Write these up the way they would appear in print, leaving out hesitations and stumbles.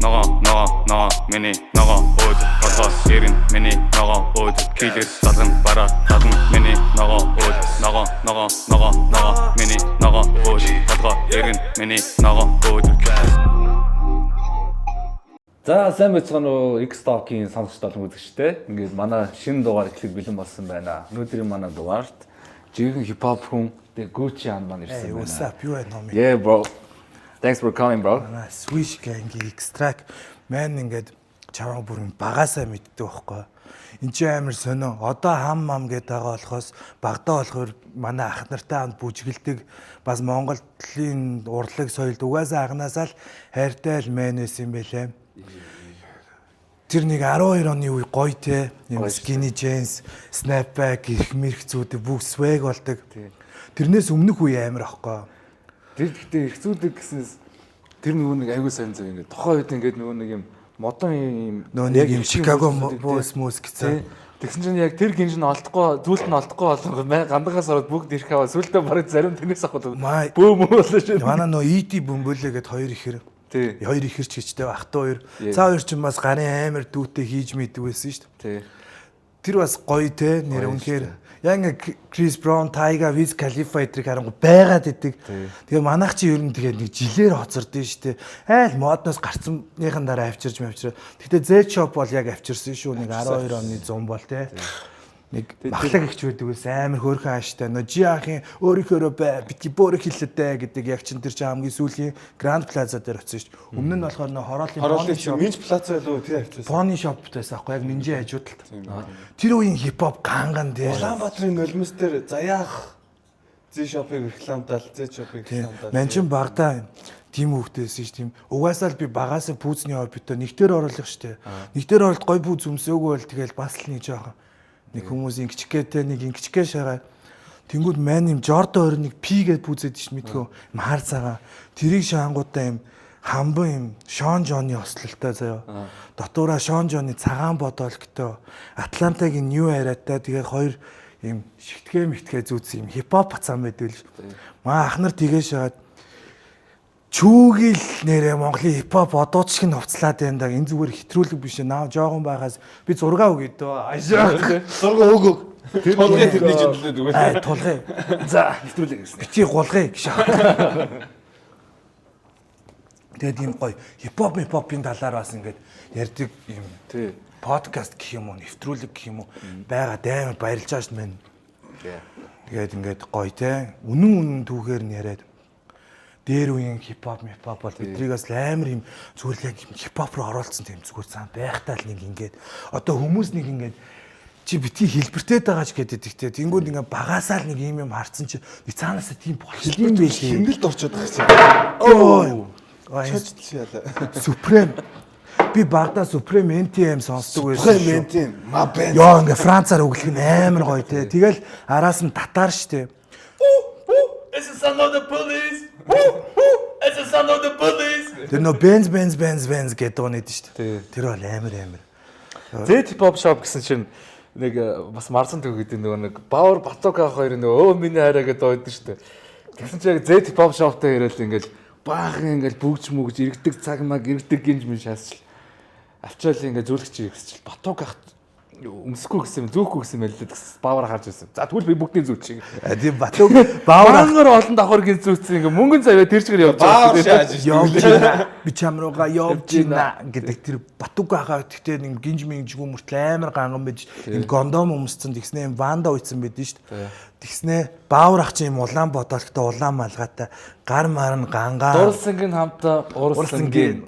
ного миний ного өөд толгой ирэн миний ного өөд килэр салган бараа гадна миний ного өөд ного миний ного өөд толгой ирэн миний ного өөд. За сайн байцгаана уу X-Talk-ийн сонсогч толон үзэгчтэй. Ингээд манай шинэ дугаар эхлэх бэлэн болсон байна. Өнөөдрийн манай дугаарт жинхэнэ хип-хоп хүн Gucci ан маань ирсэн байна. What's up? You and homie. Yeah bro. Thanks for coming bro. Swish gang-ийн X-Track man ингээд чаваа бүрэн багасаа мэддэг байхгүй. Энд чи амар сонио. Одоо хам гэдэг байгаа болохоос багтаа болохоор манай ах нартай хамт бүжгэлдэг бас Монголын урлаг соёлд угаасаа агнаасаа л хайртай л man байсан юм байлээ. Тэр нэг 12 оны үе гоё те. Юм skinny jeans, snapback, их мэрх зүйдэг бүх swag болдог. Тэрнээс өмнөх үе амар ахгүй. Тэр гэхдээ их зүйдэг гэснээс тэр нөгөө нэг аягүй сайн зав ингээд тохоо үед ингээд нөгөө нэг юм модон юм нэг юм Chicago Bulls гэсэн. Тэгсэн чинь яг тэр гинж нь олдохгүй зүйлт нь олдохгүй болгоо гандагаас ороод бүгд ирэх аваа сүлдээ барыг зарим тэрнээс авах бөөм болоо шүү. Манай нөө ED бөмбөлөө гэд хоёр ихэр. Тий. Хоёр ихэрч гэжтэй ахтай хоёр. Цаа хоёр ч бас гарын амар дүүтэй хийж мэддэг байсан шүү дээ. Тий. Тэр бас гоё те нэр үнэхээр яг Chris Brown, Tyga, Wiz Khalifa эдрийг харангуй байгаад идэг. Тэгээ манайх чи ер нь тэгээ нэг жилээр хоцордсон шүү дээ. Айл модноос гарцсныхын дараа авчирч мавчраа. Гэтэ Z-Shop бол яг авчирсан шүү. Нэг 12 оны 100 бол те. Нэг бахлаг ихч байдаг байсан амар хөөрхөн ааштай. Нөө жи ахын өөрийнхөө битгий бөөрө хиллэдэ гэдэг яг чин тэр чинь хамгийн сүүлийн Grand Plaza дээр очсон шүү дээ. Өмнө нь болохоор нөө хороолын shop, Minch Plaza лөө тэр авчихсан. Pony shop байсан аахгүй яг нинжи хажууд л. Тэр үеийн хипхоп ганган дээр. Улаанбаатарын нулимс дээр заяах Z-Shop-ыг рекламдал, Z-Shop-ыг рекламдал. Ман чин багтаа тийм хүүхдээсэн ш тийм. Угаасаа л би багасаа пүүзний хоббитоо нэгтэр оруулах штэ. Нэгтэр оролт гой пүүз өмсөөгөө бол тэгэл бас л нэг жоохон нэг хүмүүсийн гिचгээтэй нэг ингэчгээ шагаа. Тэнгүүд мань юм Jordan 21 P гэд пүүзэд ш мэдхүү. Маар цагаан. Тэрийг шаангуудаа юм хамбан юм Sean John-ы ослолтой заяа. Дотуураа Sean John-ы цагаан бодолгтой. Атлантагийн New Era-тай тэгээ хоёр юм шигтгэ зүүц юм хипхоп бацаан байдаг л. Маа ахнар тэгээ шагаад чүүгэл нэрэ Монголын хипхоп одоочг нь хувцлаад байна да. Энэ зүгээр хэтрүүлэг биш наа жоохон байгаас би зураг өгье дөө. Ажаа. Зураг өг. Тулгын тэрний жилдээ зүгээр. Тулгын. За хэтрүүлэг гэсэн. Бити гулгыг гэж. Тэгээд юм гоё хипхопын талаар бас ингээд ярьдаг юм. Тий. Подкаст гэх юм уу, нэвтрүүлэг гэх юм уу байгаад амар баярлж байгаа шүү дээ. Тэгээд ингээд гоё те. Үнэн түүхээр нь яриад дээр үеийн хипхоп бол бидрийг бас амар юм зүгээр яг хипхоп руу оролцсон тийм зүгээр цаан байхтаа л нэг ингээд одоо хүмүүс нэг ингээд чи битгий хэлбэртэй байгаач гэдэг ихтэй. Тэнгүүд ингээд багасаа л нэг юм харцсан чи би цаанаасаа тийм болчихлоо юм биш. Хэмнэлд орчод байгаа юм. Яалаа. Supreme. Би багада Supreme NTM сонсдог байсан. Supreme NTM. Ма бэн. Яа ингээд Францаар өглөх нь амар гоё те. Тэгэл араас нь татар штэ. It's the son of the police. It's the son of the police. Тэр нөө Benz гэдэг онод шүү дээ. Тэр бол амар. Z-Hip-Hop shop гэсэн чинь нэг бас марсан төгөд нөгөө нэг Баур Батука хоёр нөгөө миний хайраа гэдэг ойд шүү дээ. Тэгсэн чинь яг Z-Hip-Hop shop-тай ирээл ингээл баахан ингээл бүгж мүгж иргэдэг цаг маг иргэдэг гинж мэн шаасчил. Авчаал ингээл зүлгч иргэсчил. Батука өмсөхгүй гэсэн юм зүүхгүй гэсэн юм л дээ баавар харж байсан. За тэгвэл би бүгдийн зүүч шиг. Тийм Батук баавар олон давхар гин зүүцсэн ингээ мөнгөн цавья тэр чигээр явж байгаа. Би чамрууга явж гинэ гэдэг тэр Батук хаа гэхдээ нэг гинж минжгүй мөртлөө амар ганган байж энэ гондом өмсцэн тэгснэ юм ванда уйцсан байдэн шүү дээ. Тэгснэ баавар ах чи юм улаан бодолтой улаан малгайтай гар мар нь гангаа. Дурлсангийн хамтаа урсангийн.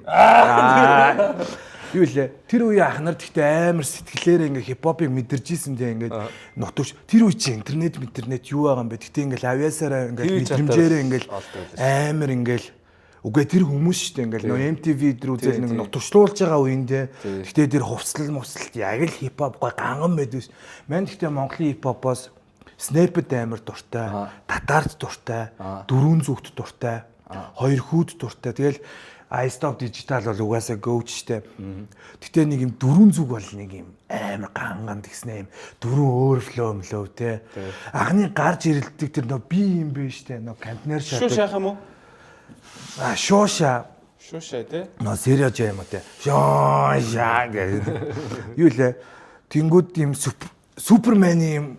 Юу лээ? Тэр үеийн ах нар гэхдээ амар сэтгэлээрээ ингээ хипхопыг мэдэрч ийсэн дээ ингээд нутвш. Тэр үе чи интернет юу байгаа юм бэ? Гэхдээ ингээл авьяасаараа ингээд мэдрэмжээрээ ингээл амар ингээл үгүй тэр хүмүүс шүү дээ ингээл нөө MTV дэр үзэл нэг нутвшлуулж байгаа үеиндээ гэхдээ тэр хувцлал муцлалт яг л хипхоп гой ганган байдвс. Мань гэхдээ Монголын хипхопоос Snap-д амар дуртай, татарт дуртай, дөрвөн зүгт дуртай, хоёр хүүд дуртай. Тэгэл iStop Digital бол угаасаа гоучтэй. Гэтэ нэг юм дөрвөн зүг бол нэг юм амар ганган тэгснэ юм. Дөрвөн overflow те. Анхны гарч ирэлдэг тэр нөө би юм бэ штэ. Нөө контейнер шатдаг. Шуу шаах юм уу? Шууша. Шуушаа тий. Нөө сериаж юм те. Шаа гэдэг. Юу лээ? Тэнгүүд юм супермен юм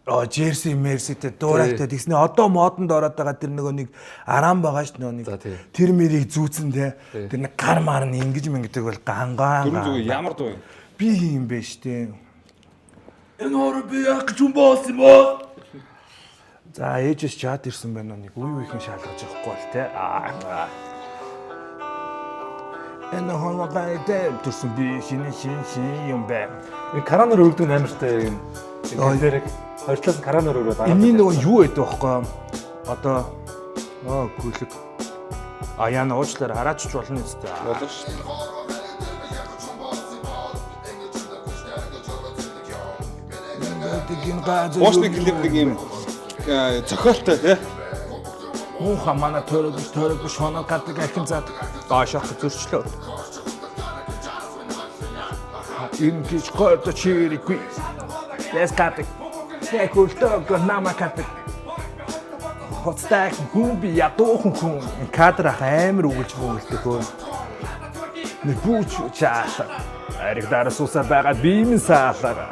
Жерси Мерситэй дуурайтай тэгснэ одоо модонд ороод байгаа тэр нөгөө нэг арам байгаа ш нөгөө нэг тэр мэрийг зүүцэн те тэр нэг гар мар нь ингэж мэнгдэг бол гангаан Дөрөв зүг ямар дуу юм? би юм бэ штэ энэ ороо би яг ч юм боос юм боо за ээжээс чат ирсэн байна нэг үе үеийн шалгаж явахгүй бол те энэ хоногай дээр төрсөн би шинэ юм бэ Энэ каранаар өргөдөг амартай юм. Дээрэг хортлоос каранаар өргөд араа. энэний нөгөө юу байдаг вэ? Одоо гүйлэг. Яна уучлаар хараач болно үстэй. Болно шүү. Уушны клип нэг юм зохиолтой тий. Муха мана төрөг шоноо гадаг ахин зад. Даашах зөрчлөө. Энэ гэж гойд чиригүй. Яс гадаг. Яг үлдээ гонама гадаг. Хоцтай гүмби ядуухан хүн кадр амар үгэлж мөглөдөг хөө. Нэг бүч чаашаа. Ариг дараас усаа байгаа биемэн саалаа.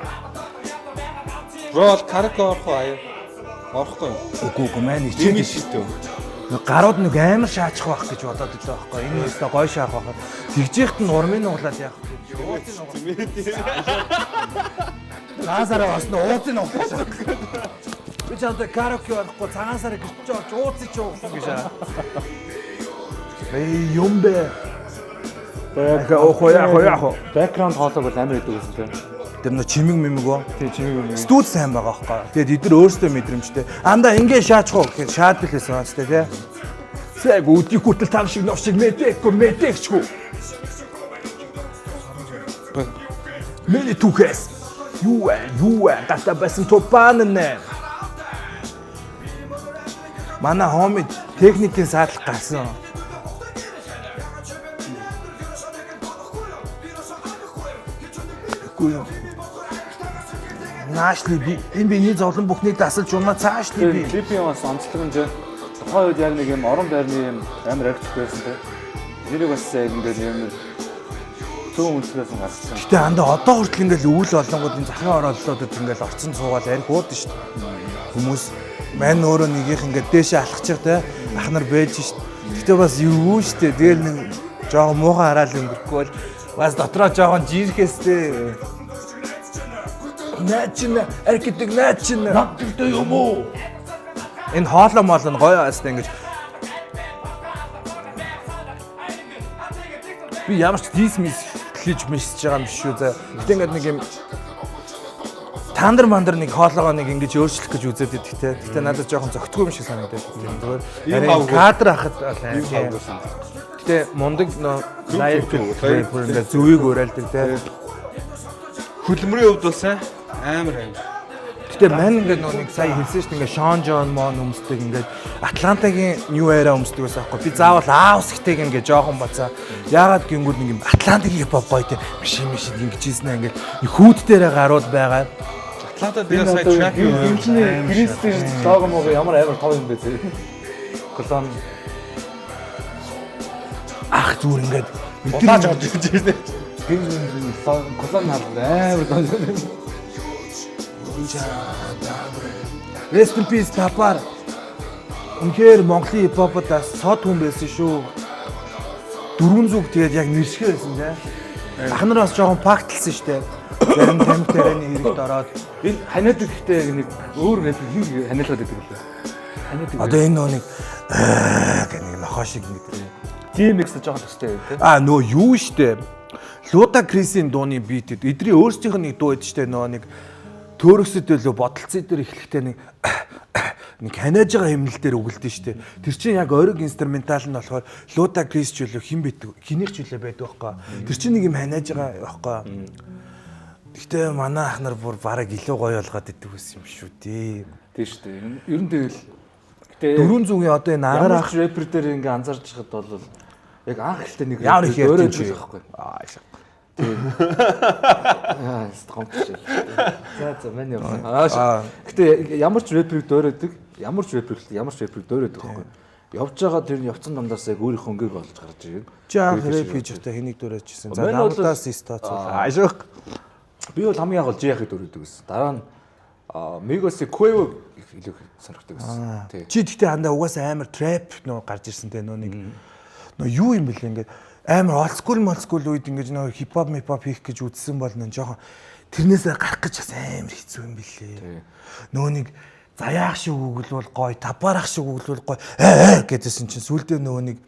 Рол караоке орох уу? Орохгүй. Үгүй маань Тийм ичээд шийдв. гарууд нэг амар шаачих байх гэж бодоод байгаа байхгүй. Энэ өстө гой шаах байх. Тэгжээхт нь урмын углаад яах вэ? Лазараа бас ууцын углаад. Би ч одоо караоке орохгүй цагаансараа гэрч орж ууцыг ч уусан гэж аа. Юм бэ. Яг Бэкграунд хоолойг бол амар идэв гэсэн тийм. тэр нөө чимэг мэмэг ба. Тий чимээ юм. Студ сайн байгаа байхгүй. Тэгээд эдгээр өөрсдөө мэдрэмжтэй. Андаа ингэ шаачих уу гэхэд шаадл хэлсэн онцтой тий. Сэг үдий хүртэл тав шиг нов шиг мэдээчгүй. Мэли түхэс. Юу гата басан топан нэ. Манай хомид техникийн саадлах гарсан. Гүйл. Наашли би энэ биний зовлон бүхнийг дасалж унаа цаашли би. Клипийн бас онцлог нь тухайн үед яг нэг юм орон байрны юм амар актив байсан те. Тэрийг бас яг ингээд юм зүүн үнслээс гарсан. Гэтэ андаа одоо хүртэл ингээл өвөл олонгууд энэ захын оролдлуудад ингээл орцсон цуугаал арх ууд шүү дээ. Хүмүүс мань өөрөө нэгийнх ингээд дээшээ алхачих те. Ах нар байж шүү дээ. Гэтэ бас юу шүү дээ. Тэгэл нэг жоохон муухан хараал өнгөрөхгүй бол бас дотроо жоохон жирхэстэй. Наачин аркетик наачин надтай юм уу? Энэ хоолоо моолно гоё аастай ингэж би ямар ч дисмис хэлж мессеж байгаа юм биш үү за. Гэтэ ингээд нэг юм тандар мандар нэг хоолоогоо нэг ингэж өөрчлөх гэж үзээд идэх те. Гэтэ надад жоохон зөгтгөө юм шиг санагдаад байна. Зүгээр кадр ахад гэтэ мундаг лайв ингээд зүвийг уриалдаг те. Хөдөлмөрийн хувьд бас амар. Гэтэ мань ингээд нэг сая хэлсэн шүү дээ ингээд Шон Жон Мон өмсдөг ингээд Атлантагийн New Era өмсдөг байсан аахгүй. Би заавал аавс гэтэйг ингээд жоохон бацаа. Яагаад гингүүд нэг юм Атлантагийн хипхоп гоё те. Биш ингэжсэн ингээд хүүд дээрээ гарууд байгаа. Атлантад дээр сая трак юм чинь Кристийн лого мого ямар амар тав юм бэ те. Колон Ах зүгээр ингээд улааж орж ирж байна. Колон амар донжоо. Rest in peace Tapar. Үнэхээр Монголын хипхопод бас сод хүн байсан шүү. Дөрвөн зүг тэгээд яг нэршгэ байсан те. Ах нар бас жоохон пакталсан шүү дээ. Зарим тамхитараны хэрэгт ороод Энэ ханиад ихтэй нэг өөр нэг ханиалаад байдаг лээ. Ханиад. одоо энэ нэг гэх нэг нохоо шиг ингэдэг. DMX-д жоохон төстэй байв те. Нөө юу штэ. Лута Крисийн дууны бит эдний өөрсдийнх нь нэг дуу байдаг штэ нөө нэг төөрөсөд байлоо бодолцоо дээр эхлэхдээ нэг ханиаж байгаа хэмнэл дээр өгөлдөн штэ. Тэр чинь яг ориг инструментал нь болохоор Лута Крис ч үлээ хэн бит хинийх ч үлээ байдаг байхгүй. Тэр чинь нэг юм ханиаж байгаа байхгүй. Гэтэ манай ах нар бүр бараг илүү гоё болгоод идэх байсан юм шүү дээ. Тийм шүү дээ. Ер нь тэгэл гэтээ Дөрвөн зүгийн одоо энэ агаар ах рэпер дээр ингээ анзаарч байхад бол яг анх ихтэй нэг ямар их өөрөө ярьж зүйл байхгүй. Гомч. За мань явсан. Гэтээ ямар ч рэперийг дөөрөөдөг, ямар ч рэперийг дөөрөөдөг байхгүй. явж байгаа тэр явцсан дундаас яг өөрийнхөө өнгийг олж гарч ирнэ. Жаа рэп хийж байхдаа хэнийг дөрөөжсэн. За намтаас стац. Аашиг. Би бол хамгийн гол J-ийг дөрөвдөг гэсэн. Дараа нь Migos-ийн Quavo илүү сонирхдаг гэсэн. Тий. Чи тэгтээ хандаа угаасаа амар trap нөө гарч ирсэн те нөө нэг нөө юу юм бэлээ ингээд амар old school үед ингээд нөө хип хоп хийх гэж үзсэн бол нөө жоохон тэрнээсээ гарах гэж бас амар хэцүү юм бэлээ. Нөө нэг заяах шиг үгэлбэл гоё, табарах шиг үгэлбэл гоё гэдээсэн чинь сүулдэ нөө нэг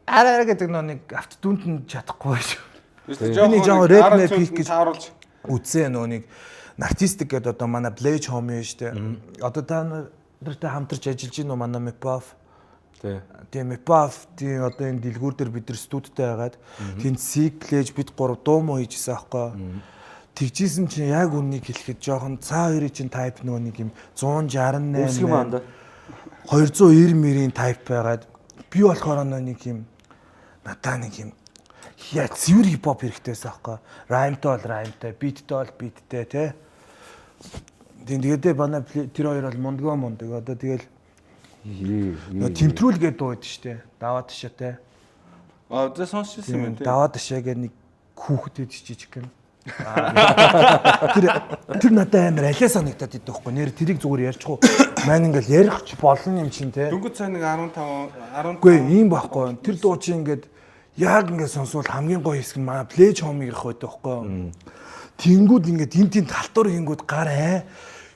араа гэдэг нөө нэг авт дүнд нь чадахгүй шүү. Би жоохон рэп хийх гэж үзсэн нөө нэг артистик гэдэг одоо манай Blaze homie штэ. Одоо та нартай хамтарч ажиллаж байна уу манай Mepaf. Тийм Mepaf тийм одоо энэ дэлгүүр дээр бид нар студидтэй байгаад тийм Sig Blaze бид 3 дуу муу хийжсэн аахгүй. Тэгжсэн чинь яг үннийг хэлэхэд жоохон цаа хоёрын чинь type нөгөө нэг юм 168 290 мөрийн type байгаад би болохоор нэг юм надаа нэг юм яа цэвэр хип хоп хэрэгтэйсэн аахгүй. Rhymeтай бол rhymeтай, beatтэй бол beatтэй тий. Тэгээд манай тэр хоёр бол мундаг. Одоо тэгэл тэмтрүүл гэдэг дуу байдаг штэ. Даваа ташаа те. За сонсчихсан юм тий. Даваа ташаа гэдэг нэг хүүхэд жижиг гэн. Тэр надад амар алиа санагдаад идэв байхгүй. Нэр тэрийг зүгээр ярьчихгүй. Маань ингээл ярих болно юм чинь те. Дөнгөж цаа нэг 15 Үгүй ийм байхгүй. Тэр дуу чинь ингээд яг ингээд сонсвол хамгийн гоё хэсэг нь манай Blaze homie гэх байдаг байхгүй. Тэнгүүд ингээд энэ талтуур хийнгүүд гар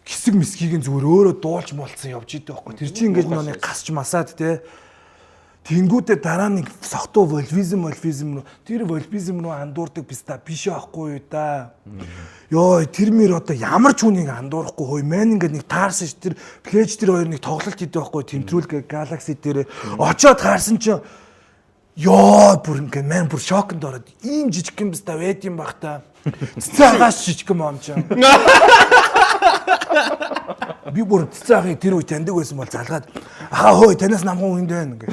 хэсэг мэсгийг зүгээр өөрөө дуулж молцсон явж идэв байхгүй. Тэр чинь ингээд нэг гасч масаад те. Тэнгүүдээ дараа нэг сохтуу вольвизм руу тэр вольвизм руу андуурдаг биш аахгүй юу да. Йоо тэр мөр одоо ямар ч хүнийг андуурахгүй хөөе мэн ингээд нэг таарсан ш тэр Blaze тэр хоёр нэг тоглолт хийдэг байхгүй тэмтрүүлгээ Galaxy дээр очоод таарсан чинь ёо бүр ингээд мэн бүр шокнд ороод ийм жижигхэн биз та байд юм бах та. Цаагаас жижигхэн мом ч. Би бүр цаагийн тэр үе таньдаг байсан бол залгаад ахаа хөөе танаас намхан үнд байна гэж.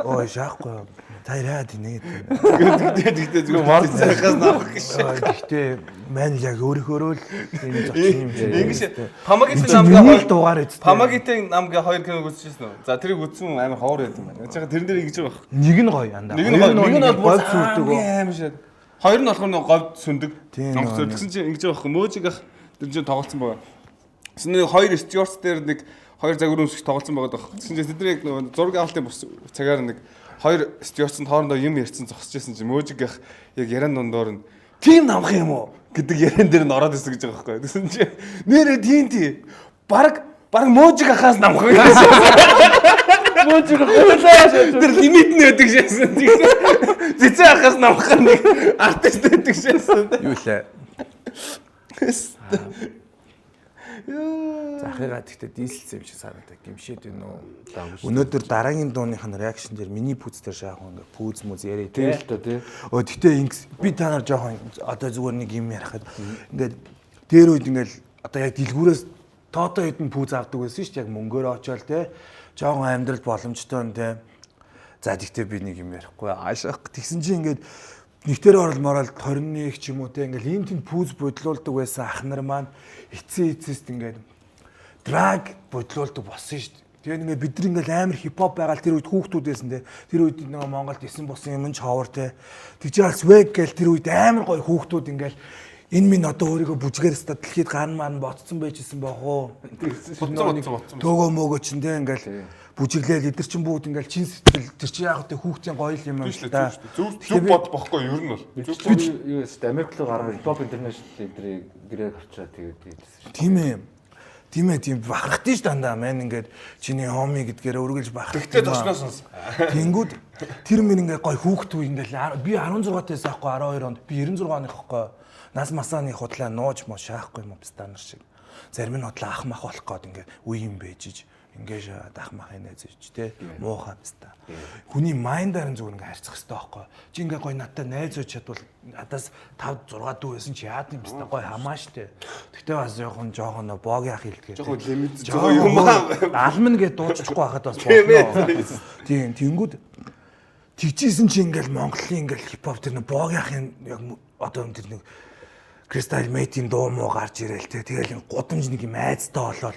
Ой шаахгүй. Тайраа динэ. Тэгтээ зүгээр мал цахаас навах гэж. Гэхдээ мань яг өөрөөрөө л энэ зочин юм шиг. Ингэж Памагитын намгаа дугаар эцтэй. Памагитын намгаа 2 киног үзчихсэн үү? За тэрийг үзсэн амар ховор байд юм байна. Яцгаа тэрэн дээр ингэж байгаа. Нэг нь гоё андаа. Нэг нь бол сүрдэг амар шээ. Хоёр нь болохоор нэг говьд сүндэг. Онгоцоор тэгсэн чинь ингэж байгаа байхгүй мөөжиг ах тэр чинь тоглолцсон байгаа. Тэгсэн нэг хоёр Stewards дээр нэг хоёр загвар өмсөж тоглолцсон байгаа байхгүй. Тэгсэн чинь тэдний яг нэг зураг авалтын бус цагаар нэг хоёр Stewards-д хоорондоо юм ярьсан зогсож байсан чинь мөөжиг ах яг яран дундуур нь тим намх юм уу гэдэг яран дээр нь ороод ирсэн гэж байгаа байхгүй. Тэгсэн чинь нэрээ тийм баг мөөжиг ахаас намх юм. Мөөжиг ахаас тэр лимит нь өгдөг шээсэн. Зэцээ ахаас намх нэг артист өгдөг шээсэн. Юу лээ. Захираа гэхдээ дийлсэн юм шиг санагдав. Гимшээд байна уу? Өнөөдөр дараагийн дууных нь реакшн дээр миний пүүз дээр шаах ингээ пүүз мүз яриа тий л тоо тий. Гэхдээ би та нар жоохон одоо зүгээр нэг юм ярихад ингээд дээр үед ингээл одоо яг дэлгүүрээс тоото хэдэн пүүз авдаг байсан шүү дээ. Яг мөнгөөр очоод тий. Жоохон амьдрал боломжтой юм тий. За тэгтээ би нэг юм ярихгүй аашаах. Тэгсэн чинь ингээд нэгтэр орол 21 ч юм уу те ингээл ийм тийм пүүз бодлуулдаг байсан ах нар маань эцээст ингээд драг бодлуулдаг болсон шүү дээ. Тэгээд ингээд бид нар ингээл амар хипхоп байгаал тэр үед хүүхдүүд байсан те. Тэр үед нэг Монголд 9 болсон юм ч ховор те. Тэгж swag гээл тэр үед амар гоё хүүхдүүд ингээл энэ минь одоо өөрийгөө бүжгээр ста дэлхийд ган маань ботцсон байжсэн байх уу. Төөгөө мөөгөө чин те ингээл бүжиглээл эдэр чин бүгд ингээл чин сэтгэл тэр чи яг тэ хүүхдийн гоё юм байна да. Зүг бод бохгүй ер нь бол. Юу эсвэл Америк руу гараад Hip-Hop International эдрийг гэрээ авчраа тэгээд Тийм бахархтын ш дандаа мэн ингээд чиний хоми гэдгээр өргөлж бахарх. Тэгтээ тошноос. Тэнгүүд тэр минь ингээд гоё хүүхдүүд ингээл би 16 таas аахгүй 12 онд би 96 оных аахгүй. Нас масааны худлаа нууж мо шаахгүй юм стандар шиг. Зарим нь худлаа ах мах болох гээд ингээд үе юм бэжиж ингээд ах махын найзж те муухай баста. Хүний майндаар зүгээр ингээд харьцах хэрэгтэй байхгүй. Чи ингээд гоё надтай найзууж чадвал надаас 5 6 дүү байсан чи яад юм баста гоё хамаа штэ. Тэгтээ бас жоохон богийн ах хэлдгээр. Жоохон лимит жоохон юм аа. Алман гэж дууччихгүй хахад бас болно. Тийм тэнгүүд тэгжсэн чи ингээд Монголын ингээд хипхоп тэр нэг богийн ахын яг одоо тэр нэг Crystal Mate-ийн дуу муу гарч ирээл те. Тэгэл гудамж нэг юм айцтай болол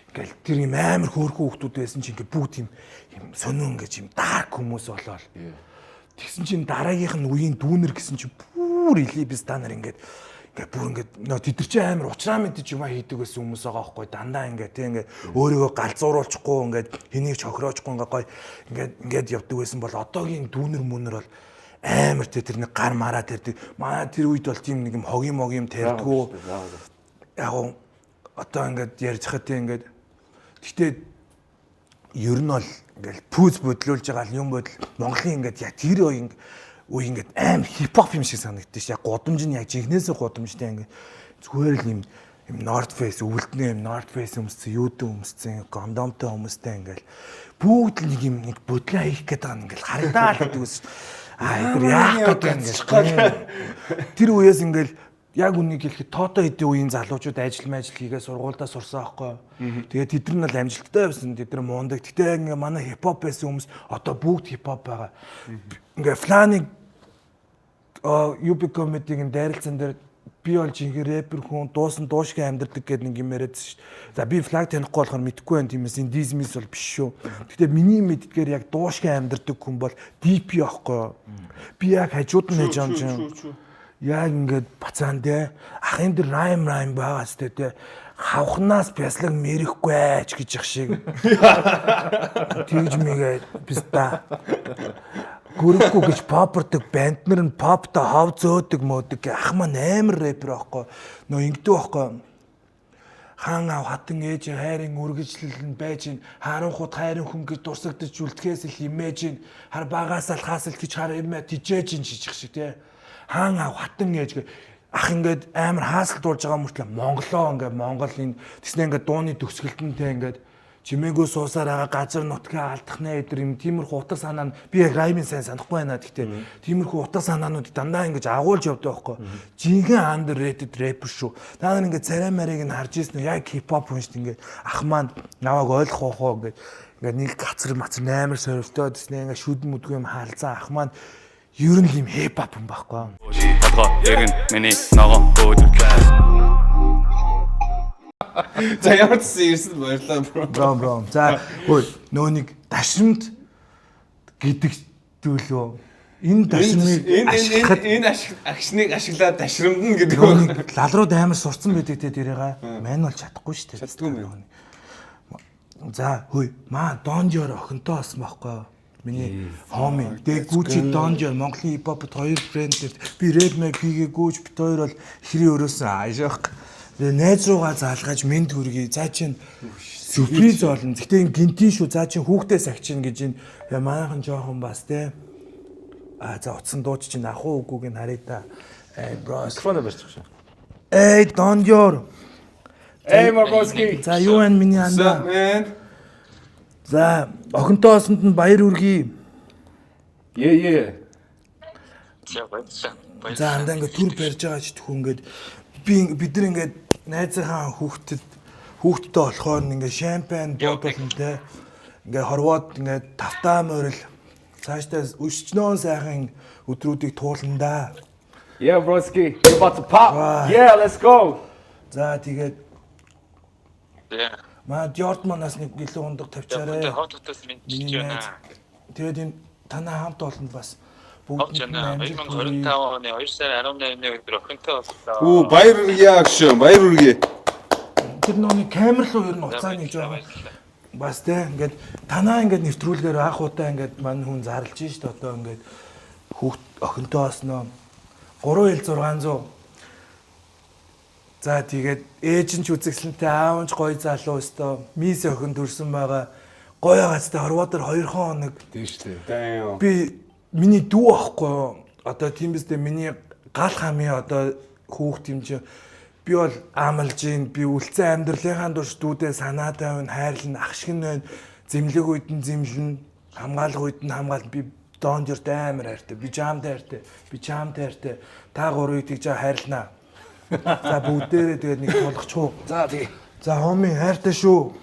Ингээл тэр юм амар хөөрхөн хүмүүс байсан чинь ингээд бүгд юм сонио ингээд юм дарк хүмүүс болоод. Тэгсэн чинь дараагийнх нь үеийн дүүнер гэсэн чинь бүр илибис та нар ингээд бүр ингээд нөө тэд нар чи амар уучраа мэдэж юм хийдэг байсан хүмүүс байгаа байхгүй дандаа ингээд тийм ингээд өөрийгөө галзууруулчихгүй ингээд хэнийг ч хохироочгүй ингээд гоё ингээд явдаг байсан бол одоогийн дүүнер мөнөр бол амар тэр нэг гар мараа тэрдэг манай тэр үед бол тийм нэг юм хогийн тэрдгүү яг одоо ингээд ярьж хахад тийм ингээд гэхдээ ер нь бол ингээд пүүз бодлуулж байгаа юм бодол Монголын ингээд яг тэр үе ингээд аим хипхоп юм шиг санагддаг ш. Яг гудамж нь яг жинхнээсээ гудамжтай ингээд зүгээр л юм North Face өвөлднөө юм North Face өмссөн, юудын өмссөн, кондомтой өмстэй ингээд бүгд л нэг юм нэг бодлоо хийх гээд байгаа ингээд харагдаад байдаг ус. Тэр яах гээд ингээд тэр үеэс ингээд яг үнийг хэлэхэд тоото хэдийн үеийн залуучууд ажил хийгээ сургуульдаа сурсан аахгүй. Тэгээд тэд нар л амжилттай байсан. Тэд нар мундаг. Гэтэ ингээ манай хипхоп байсан хүмүүс одоо бүгд хипхоп байгаа. Ингээ фланик UB comedy-гийн дайралцсан дээр би бол жинхэнэ рэпер хүн дуусан дуушгүй амьдэрдэг гэдэг нэг юм яриадсан шүү дээ. За би флаг танихгүй болохоор мэдэхгүй байна тиймээс энэ дизмис бол биш шүү. Гэтэ миний мэддгээр яг дуушгүй амьдэрдэг хүн бол DP аахгүй. Би яг хажууд нь хийж юм чинь. Яг ингээд бацаан дээ ахын дээр райм байгаа сте дээ хавхнаас бяслаг мэрэхгүй ч гэж их шиг тэгж мэгээ биста гүрэхгүй гэж попордаг банд нар нь попта хав зөөдөг мөдөг ах маань амар рэпер аахгүй нөө ингэдэг аахгүй хаан ав хатан ээж хайрын үргэлжлэл нь байж ин харанхууд хайрын хүн гэж дурсагдаж үлдэхээс л имэж ин хар багаас л хаасл гэж хар имэ тижээж ин шижих шиг те хаан ав хатан ээж ах ингээд амар хаасалт болж байгаа мөртлөө Монголоо ингээд Монгол энэ тэснэ ингээд дууны төгсгөлтөнтэй ингээд чимээгөө суусаар байгаа газар нутгаа алдах нэ өдр юм тиймэрхүү утга санаа нь би яг раймын сайн санахгүй байна гэхдээ тиймэрхүү утга санаанууд дандаа ингэж агуулж явдаг байхгүй жинхэнэ underrated rapper шүү та нар ингээд царай марыг нь харж ирсэн үү яг хипхоп хүн шүү ингээд ах маань наваг ойлгох уу ингээд нэг гацар мацар амар сорилтоо тэснэ ингээд шүдэн мүдгүй юм хаалцсан ах маань ер нь юм хипхоп юм байхгүй Эргэн миний ногоо өөдөр класс. За ямар ч ирсэн баярлалаа бро. За хөөе нөө нэг дашрамд гэдэг зүйлөө энэ дашрамыг энэ агшныг ашиглаад дашрамдна гэдэг нэг лалрууд амар сурцсан байдаг те тэрийг мань бол чадахгүй шүү дээ. Чаддгүй юм. За хөөе маа донжоор охинтой болсон байхгүй. Миний хоми дэг Гуччи Донжор Монголын хипхопд хоёр брэнд би рэп мэк хийгээгүйч бит хоёр бол хэрийн өрөөсөн аашаах. Тэгээ найз руугаа заалгаж мэд хүргэе. За чин сюрприз болно. Гэтэ гинтийн шүү. За чин хүүхдээ сагчин гэж энэ манайхан жоохон бас те. За утсан дууч чин ах уу үгүйг нь харъя та. Бро. Микрофон барьчих. Донжор. Маргоски. За юу вэ миний анда? За охинтой осонд нь баяр үргэе. За андаа ингээд түр барьж байгаа ч тхүү ингээд бид нар ингээд найзынхаа хүүхдтэй болохоор ингээд шампань бодлонтэй ингээд хорвоод ингээд тавтаа морил цаашдаа өсчнөө сайхан өдрүүдийг тууландаа. Yeah broski, you about to pop. Yeah, let's go. За тэгээд маа Дёртманаас нэг гэлээ ундаг тавьчаарай. Тэгээд энэ танаа хамт олонд бас бүгд 2025 оны 2 сарын 18-ны өдөр охинтой боллоо. Оо баяр үргээ агш баяр үргээ. Тэр нөөний камер руу ер нь уцаа нэгж байгаа. Бас те ингээд танаа ингээд нэвтрүүлгээр анх удаа ингээд мань хүн зарлж шít одоо ингээд хүүхд охинтой осноо 3600. За тэгээд ээж нь ч үзэгсэлнтэй аав нь ч гоё залуу өстөө мис охин төрсөн байгаа. Гоё гацтай хорвоодор 2 хоног Тийм шүү дээ. би миний дүү ахгүй одоо тийм биз дээ миний гал хамын одоо хүүхд юм чи би бол амлж ийн би үлцэн амьдралынхаа турш дүүдээ санаа тавина хайрлна ах шиг нь байна зэмлэг үед нь зэмлэн хамгаалах үед нь хамгаална би донжорт амар хайртай би жамтай хайртай та гурыг тэгж хайрлнаа. За бүгдээрээ тэгээд нэг болгочихоо. За тий. За хоми хайртай шүү.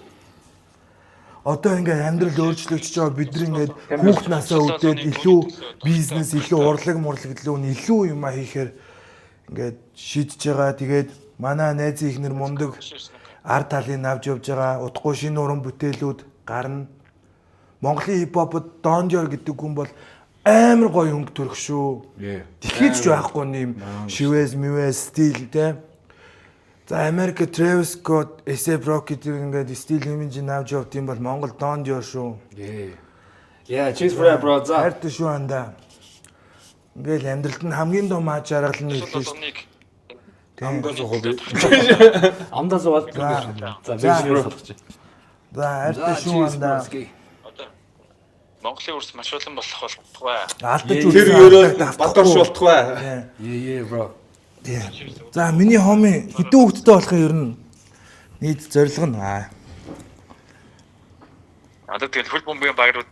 Одоо ингээд амьдрал өөрчлөгдөж байгаа бид нар ингээд хүүхд насаа үдээд илүү бизнес илүү урлаг илүү юм хийхээр ингээд шийдэж байгаа. Тэгээд манай найзын ихнэр мундаг ард талын авч явж байгаа удахгүй шинэ уран бүтээлүүд гарна. Монголын хипхопод Don Dior гэдэг хүн бол амар гоё хөнгө төрөх шүү. Тэхийч байхгүй нэм шивэс мивэс стил те. За Америк Travis Scott, A$AP Rocky гэдэг ингээд стил имиж авч явд юм бол Монгол Don Dior шүү. Yeah, cheers for that bro. За. Хайртай шүү андаа. Ингээл амьдралд нь хамгийн том маа жаргал нь хэлсэн шүү. Амдаа зуул. За бишрээ солих. За хайртай шүү андаа. Монголын үрс маш олон болох болтугай. Алдаж Тэр ерөө бат орш болтугай. Yeah bro. За миний хоми хэдэн хүүхэдтэй болохын ер нь нийт зорилго нь Одоо тэгэл хөл бомбын багрууд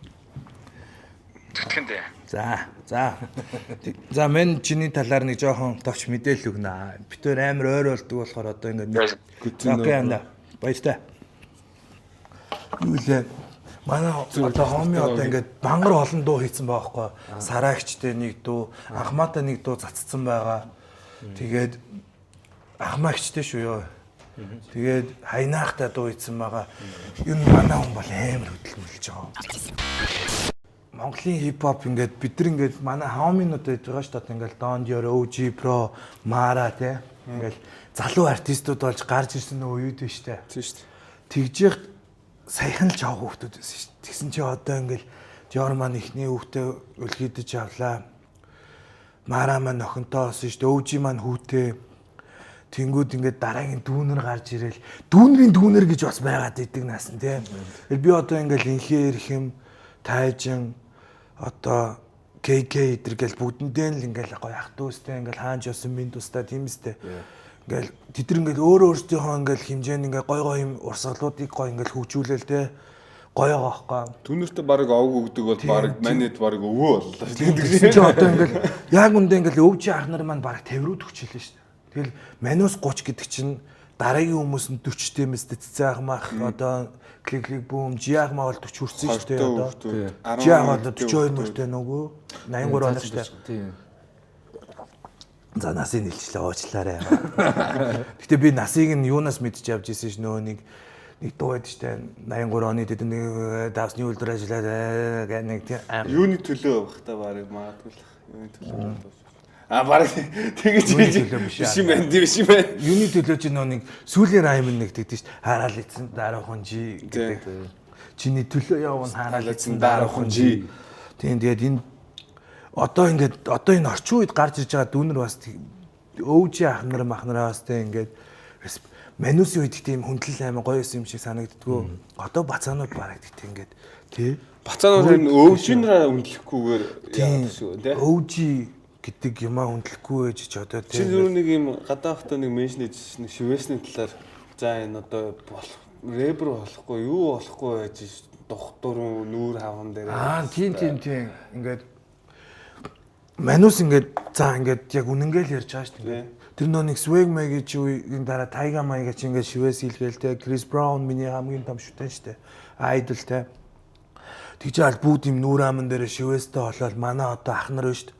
зүтгэндээ. За мен чиний талаар нэг жоохон товч мэдээлэл өгнө. Битээр амар ойр болдог болохоор одоо ингээд окей анда. Баяртай. Юу лээ. Манай одоо хоми одоо ингээд мангар олон дуу хийсэн байгаа байхгүй. Сараагчтай нэг дуу, Анхмаатай нэг дуу цацсан байгаа. Тэгээд Ахмаагчтай шүү ёо. Тэгээд Хайнаахтай дуу хийсэн байгаа. Юу манай хүн бол амар хөдөлмөрлөж байгаа. Монголын хипхоп ингээд бид нар ингээд манай хаоминууд байж байгаа шүү дээ. Ингээд Don Dior, OG Pro, Mara те. Ингээд залуу артистууд болж гарч ирсэн үед байна шүү дээ. Тийм шүү дээ. Тэгжих саяхан л жоо хүүхдүүд байсан шүү дээ. Тэгсэн чи одоо ингээд Dior маань ихний хүүхдээ үлгийдэж авлаа. Mara маань охинтой болсон шүү дээ. OG маань хүүтэй. Тэнгүүд ингээд дараагийн дүүнэр гарч ирэл. Дүүнрийн дүүнэр гэж бас байгаад идэг наасан те. Би одоо ингээд инхээр их юм тайжин одоо KK идэргээл бүгдэндээ л ингээл гоё ах дүүстэй ингээл хаанч явсан минь тустай тийм үстэй. Ингээл тэд нар ингээл өөрөө өөрсдийнхөө ингээл хэмжээнд ингээл гоё юм урсгалуудыг гоё ингээл хөгжүүлээл те. Гоё байгаа хөөхгүй. Түнэртээ баг овг өгдөг бол баг манайд баг өвөө боллоо. Тэгсэн чи одоо ингээл яг үндэ ингээл өвчи ах нар маань баг 50 руу төгчлөө шүү дээ. Тэгэл манус 30 гэдэг чинь дараагийн хүмүүс нь 40 дэмэс цэцээ ах мах одоо клик бүүм жиаг маа бол 40 хүрсэн шүү дээ одоо. Жиаг бол 42 мөртэй нөгөө 83 оног шүү дээ. Тийм. За насыг нэлчлээ уучлаарай. Гэтэ би насыг нь юунаас мэдчих явж ирсэн ш нөө нэг дуу байдаг штэ 83 оны дэд нэг давсны үлдэр ажиллаад гэх нэг тийм. Юуны төлөө байх та барыг магадгүй юуны төлөө. Бараг тэгэж биш юм байна. Юуны төлөө чи нэг сүүлийн райм нэг тэгдэж шв. Хараал ийцэн дараахан жи гэдэг. Чиний төлөө явна хараал ийцэн дараахан жи. Тийм тэгээд энэ одоо ингээд одоо энэ орчин үед гарч ирж байгаа дүүнэр бас өвжи ах нар мах нараа бас тийм ингээд манусын үед тийм хүндлэл аймаа гоё юм шиг санагддгүү. Одоо бацаанууд бараг тийм ингээд тий. Бацаанууд энэ өвжинраа үнэлэхгүйгээр яадаг шүү тий. Өвжи гэдэг юмаа хүндлэхгүй байж ч одоо тийм. Чи зөв нэг юм гадаахтай нэг меншн хийж нэг шивэсний талаар за энэ одоо рэпер болохгүй юу болохгүй байж доктор нүүр хаван дээр. Тийм. Ингээд манус ингээд за ингээд яг үнэнгээл ярьж байгаа шүү дээ. Тэр нөө нэг Swag Mag чи үеийн дараа Tiger Mike чи ингээд шивэс хийлгээл те. Chris Brown миний хамгийн том шүтэн шүү дээ. Idol те. Тэгж аль бүгд юм нүүр аман дээр шивэстэй болоод манай одоо ах нар шүү дээ.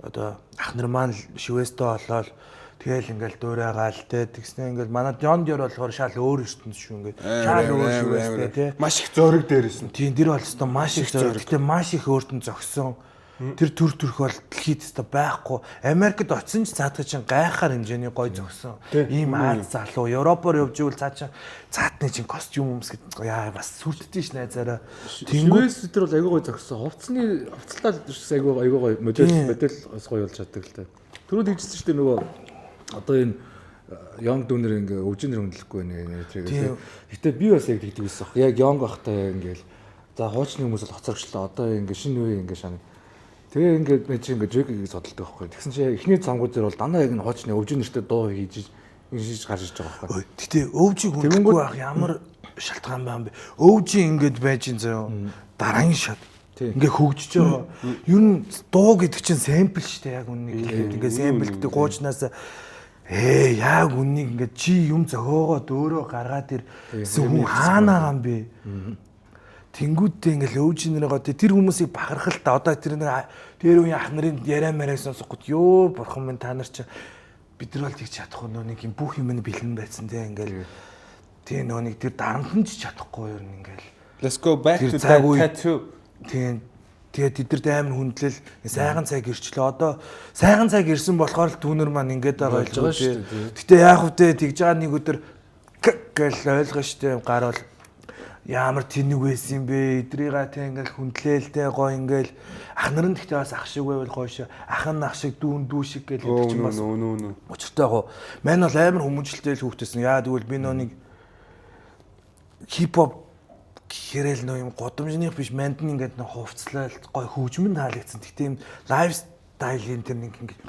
Одоо ах нар маань шивэстэй болоод тэгэл ингээл дөөрэ гаал те тэгснэ ингээл манай Don Dior болохоор шал өөр ертөнц шүү ингээд шал өөр шивэстэй те маш их зориг дээрсэн. Тийм дэр бол өстой маш их зориг. Гэтэ маш их өөртөө зогсон. Тэр төрх бол дэлхийд өстой байхгүй. Америкт очисон ч цаатга чинь гайхаар хэмжээний гой зогсон. Ийм Аз залуу Европоор явж ивэл цаа чинь цаатны чинь костюм өмсгэж яа бас сүрддэж ш найзаараа. Тэнгүүс тэр бол аягүй гой зогсон. Хувцлал ирсэн аягүй гой модель бас гоё болж чаддаг л та. Түрүү тэгжсэн шүү дээ нөгөө одоо энэ Young дүүнэр ингээ өвжинэр хөндлөхгүй нэ тэрийг. Гэтэ би бас яг тэгдэг байсан. Яг Young ахтай ингээл за хуучны хүмүүс бол хоцорчлоо. Одоо ингээ шинэ үе ингээ шана. Тэгээ ингээд би чи ингээд Drake-ийг судалдаг байхгүй. Тэгсэн чи эхний цангууд дээр бол дандаа яг хуучны өвжинэртэй дуу хийж гарч ирж байгаа байхгүй. Гэтэ өвжиг хүндэхгүй байх ямар шалтгаан байна бэ? Өвжи ингээд байж ин заяа дараагийн шат. Ингээ хөгжиж байгаа. Ер нь дуу гэдэг чинь сампл шүү дээ яг үннийг хэлээд. Ингээ сампл гэдэг гуучнаас яг үннийг ингээ чи юм зохиогоод өөрөө гаргаад ирсэн хүн хаанаа гам бэ? Тэнгүүдтэй ингээл өвжинэрээ тэр хүмүүсийг бахархал та одоо тэр үеийн ах нарын яриа мараа сонсохгүй ёо бурхан минь та нар чи бид нар бол тэгж чадахгүй нөө нэг юм бүх юм нь бэлэн байсан те ингээл Тийм нөө нэг тэр дарамтнаж чадахгүй юу ингээл. Let's go back Тэр to цаг that үе- tattoo. Тийм. Тэгээд тэдэрт амар хүндлэл сайхан цаг ирчлээ. Одоо сайхан цаг ирсэн болохоор л түүнэр маань ингээд байгаа Болж байгаа байлгүй шүү тий. дээ. Гэтэ яг үвтэй тэгж байгаа нэг өдөр гэл ойлгоо штэ гарвал ямар тэнэг байсан юм бэ? Эдрийгээ тий ингээл хүндлээлтэй гоо ингээл ах нар нь гэхдээ бас ах шиг байвал гоё шүү. Ах нь ах шиг дүүн дүү шиг гэл Оо гэдэг чинь бас нөө. учиртай гоо. Мань бол амар хүмүүжлтэй л хүүхдээсэн. Яа тэгвэл би нөө нэг хипхоп хэрэл нөө юм годомжных биш манд нь ингээд нөө хувцлал гой хөгжмөн таалагдсан. Гэхдээ юм лайфстайлын тэр нэг ингээд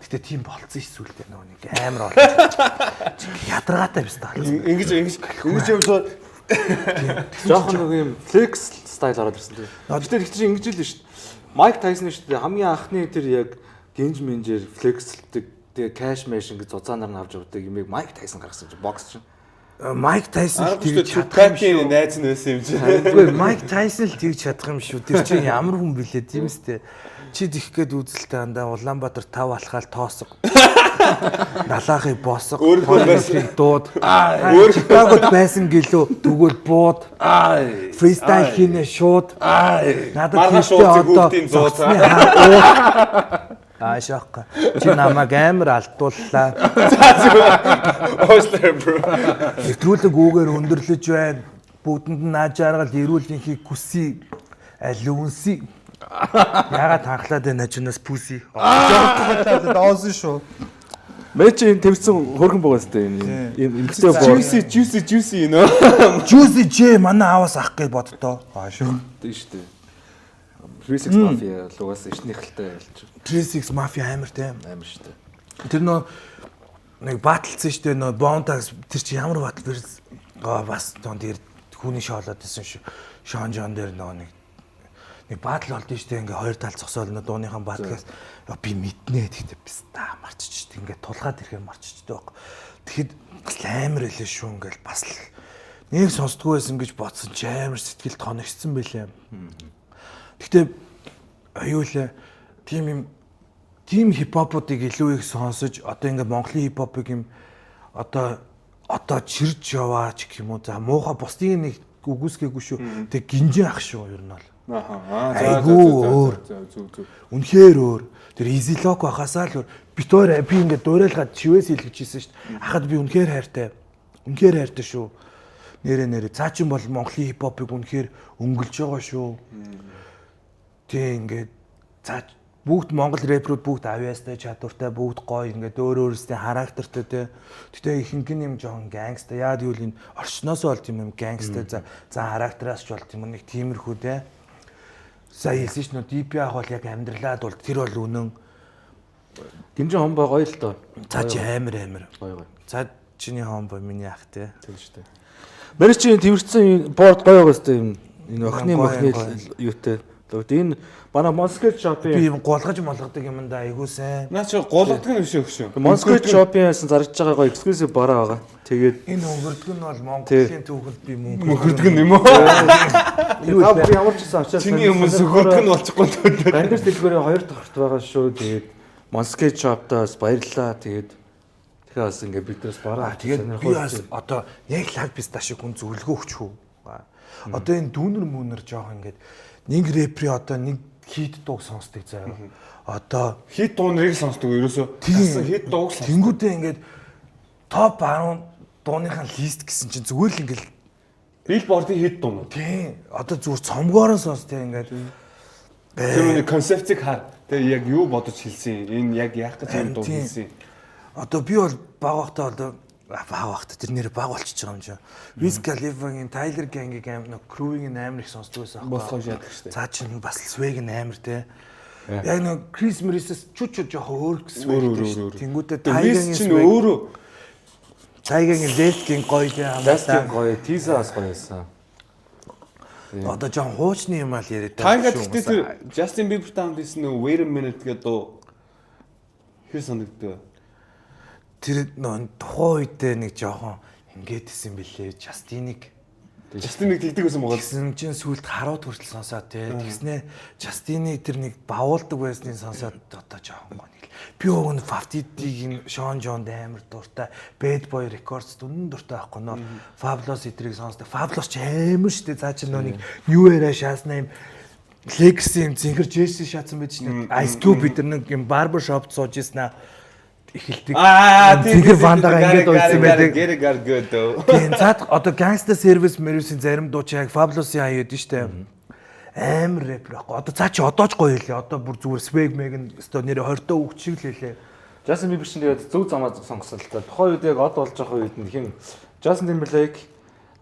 гэхдээ тийм болцсон эсвэл нөө нэг амар бол. Ядаргаатай биш таа. Ингэж юмсоо Жохон нэг юм флекс стайл ороод ирсэн тийм. Гэхдээ их чинь ингэж л шүү дээ. Майк Тайсон шүү дээ. Хамгийн анхны тэр яг гинж менжер флексэлдэг тэгээ кэш мэш ингэ зузаанаар нь авч явдаг юмыг Майк Тайсон гаргасан чинь бокс чинь. Майк Тайсон тэгж чадхын найз нь байсан юм чи. Үгүй Майк Тайсон л тэгж чадах юм шүү. Тэр чинь ямар хүн бэлээ тийм үстэй. Чи дих гээд үзэлтэй андаа Улаанбаатар 5 алхаал тоосго. Налаахыг босго. Өөрөөр дууд. Чикагод байсан гэлөө тэгвэл бууд. Фристайл хийнэ шууд. Надад тийшээ одоо шахах. Чи намайг амар алдууллаа. Ослер бро. Нэвтрүүлэг үгээр өндөрлөж байна. Бүгдэнд нь нааж аргал эрүүлэнхийг хүсье. Алюнси. Ягаад ханхлаад байна ажнаас пүси. Жоохоо доосон шүү. Мэ чи энэ тэмцсэн хөргөн байгаа сте энэ эмгтэй боо. Juicy you know. Juicy J манай аавас ах гэж боддоо. Шүү. Тийм шүү дээ. 36 Mafia л угаас ичнийхэлтэй ялч. 36 Mafia амар тийм. Амар шүү дээ. Тэр нөө нэг баталсан шүү дээ нөө Bontax тэр чи ямар батал бас тон тэр хүний шоолоод байсан шүү. Шон Жон дээр нөө нэг батал болдсон шүү дээ ингээ хоёр тал зогсоол нөө дууныхан баталгаас би мэднэ гэхдээ би та марччихд ингээ тулгаад ирэхээр марччихдаг байхгүй. Тэгэхэд амар хэлээ шүү ингээл бас л нэг сонсдгүй байсан гэж бодсон ч амар сэтгэл тоногцсон байлаа. Гэхдээ аюулаа тийм хипхопуудыг илүү их сонсож одоо ингээ Монголын хипхопыг юм одоо чирж яваач гэх юм уу за муухай бусдыг нэг үгүйсгээгүй шүү. Тэг гинжин ах шүү ер нь бол. Айгуу өөр. Үнэхээр өөр. Тэр easy lock байхасаа л бит өөр би ингээ дуурайлгаад чивээс илгэжсэн шүү дээ. Ахад би үнэхээр хайртай. Үнэхээр хайртай шүү. Нэрэ цаа чин бол Монголын хипхопыг үнэхээр өнгөлж байгаа шүү. Тэг ингээд цаа бүгд Монгол рэперүүд бүгд авьяастай чадвартай бүгд гоё ингээд өөрөөсөө характертай те. Гэтэ ихэнх нь юм жоохон гангста. Яа гэвэл энэ орчноос бол тийм юм гангста за характераас ч бол тийм нэг тиймэрхүү те. Сая хэлсэн ш нь DP ах бол яг амьдралаад бол тэр бол үнэн. Гинжин хомбой гоё л доо. За чи амар. Гоё. За чиний хомбой миний ах те. Тийм шүү дээ. Мэр чи тэрвэрсэн борд гоё байгаа сте юм. Энэ охины мохны юутэй. Тэгвэл энэ манай Moscow Shop-ийн би юм гулгаж молгодог юмдаа айгуу сайн. Наа чи гулгадаг нь биш өгшөө. Moscow Shop-ийн зарж байгаа гоё exclusive бараа байгаа. Тэгээд энэ өнгөрдөг нь бол Монголын түүхэнд би мөнгө мөхөрдөг юм уу? би ямар ч гэсэн авчаа. Чиний юм сөхөрдөг нь болчихгүй тоо. Бандер дэлгүүрийн 2 дахь хорт байгаа шүү. Тэгээд Moscow Shop-таас баярлаа. Тэгээд тэгэхээр бас ингээ биднээс бараа. Тэгээд би бас одоо яг лаг биста шиг хүн зөвлөгөө өгч хүү. Одоо энэ дүүнер мөнөр жоох ингээд нэг рэпри одоо нэг хит дууг сонсдог заяа. Одоо хит дуу нарыг сонсдог ерөөсөө. тийм хит дууг сонсдог. Тэнгүүдээ ингээд топ 10 дууныхаа лист гэсэн чинь зүгээр л ингээд Billboard-ийн хит дуу. тийм одоо зүгээр цомгоор нь сонсдог ингээд Тэр нэг концептыг хаа. Тэгээ яг юу бодож хэлсэн юм? Энэ яг яах гэж юм дуу хэлсэн. Одоо би бол баг багтаа тэр нэр баг болчихж байгаа юм шиг. Wiz Khalifa-гийн Tyler Gang-ийг амар Crew-ийн амар их сонсдог байсан. Босгож яадаг штэ. Цаа чинь бас Swag-ийн амар те. Яг нэг Chris Morris-с чүч жоох өөр гэсэн. Тэнгүүтээ Tyler-ийн чинь өөрөө Tyler-ийн Left-ийн гоё те Last-ийн гоё teaser-аас гоё байсан. Одоо жоон хуучны юм аа л яриад байгаа. Tyler гэхдээ тэр Justin Bieber таанд хийсэн нөө Wait a Minute гэдэг дуу хэр санагддаг. Тэр тухайн үедээ нэг жоохон ингээд исэн бэлээ. Justin-ыг Justin-ыг тэгдэг байсан байгаа. Тэгсэн чинь сүлд харууд хүртэл сонсоод тий. Тэгснээ Justin-ы тэр нэг бавуулдаг байсныг сонсоод одоо жоохон гонё. Би өгн 50-ийг Sean John амар дуртай. Bad Boy Records дүн дуртай байхгүй нөө. Fabulous эдрийг сонсдог. Fabulous ч амар штэ. Цаа чи нөө нэг New Era шаасна юм. Legacy юм зинхэр Jesse шаацсан байж нэг Ice Cube бид нар нэг юм barber shop сууж ийснэ. Эхэлдэг. Зинхэр вандагаа ингэж уйсан байдаг. Get got good though. Тийм цаад одоо Gangsta Service Mercy зарим дуу чи яг Fabulous-ийн аяад нь штэ. Амар рэп байхгүй. Одоо цаа чи одоо ч гоё хэлээ. Одоо бүр зүгээр swag мэгэн өстой нэр 20 доо үг шиг л хэлээ. Justin Bieber чинь тэгээд зөв замаа сонгосон л та. Тухайн үед яг од болж байгаа үед нь хин Justin Timberlake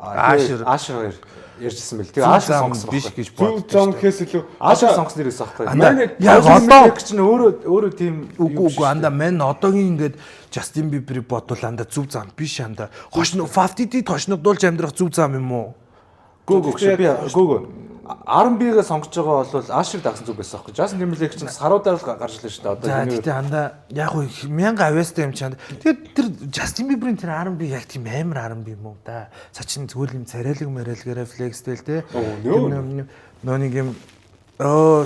Asher ярьжсэн бэл. Тэгээ Asher сонгосон биш гэж Зөв зам гэхээс илүү Asher сонгосон нэрээс аахгүй. яг одоо чинь өөрөө тийм үгүй анда мен одоогийн ингээд Justin Bieber-ийг бодвол анда зөв зам биш анда. Хошно 50-д тошногдуулж амьдрах зөв зам юм уу? Гүү би гүү R&B-гээ сонгож байгаа бол Asher дагсан зүг байсан аахгүй. Justin Timberlake чинь саруудаар л гарч ирлээ шүү дээ. Одоо энэ үү. Анда яг уу 1000 авьяастай юм чанд. Тэгээд тэр Justin Bieber-ийн тэр R&B яг тийм амар R&B юм уу да. Цаа чин зүгээр юм царайлаг мэрэлгээрээ флекстэй л те. Нөө нэг юм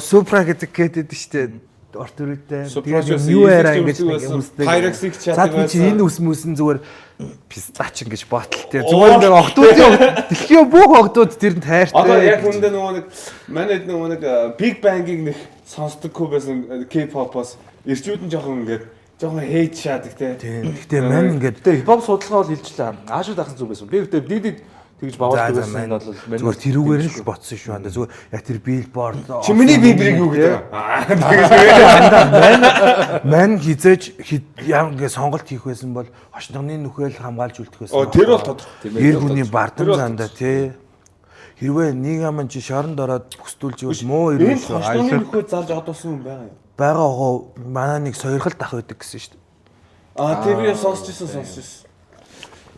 Supra гэдэг штэ. Ортөрөдтэй. Тэгээд New Era ингэж нэг хүмүүстэй. Pyrex-ийг чаддаг байсан. Цаа энэ үсмүсэн зүгээр пистач ингэж баталтай. Зүгээр нэг октоодын дэлхийн бүх октоод тэрэнд хайртай. Одоо яг үндэ нөгөө нэг манайд нөгөө нэг Big Bang-ыг нэг сонсдоггүй байсан K-pop-оос ирчүүд нь жоохон ингээд жоохон хейт шаадаг те. Тийм. Гэтэ мань ингээд хипхоп судалгаа бол хэлжлээ. Asher дагсан зүг байсан. Би гэдэг дидид тэгж бавуулдаг байсан нь бол зүгээр тэрүүгээр л ботсон шүү анда зүгээр яг тэр Billboard чи миний Bieber-ийг юу гэдэг. Ман хизээж яг ингэ сонголт хийх байсан бол хошногны нүхэл хамгаалж үлдэх байсан. Тэр бол тодорхой. Гэр хүний бардам занда тий. Хэрвээ нэг аман чи шоронд ороод бүсдүүлж ивэл муу ирвэл хошногны нүхэл зарж одуулсан юм байгаа юу? Бага гоо манай нэг сойрхол тах байдаг гэсэн шүү дээ. Тэр би сонсч ирсэн.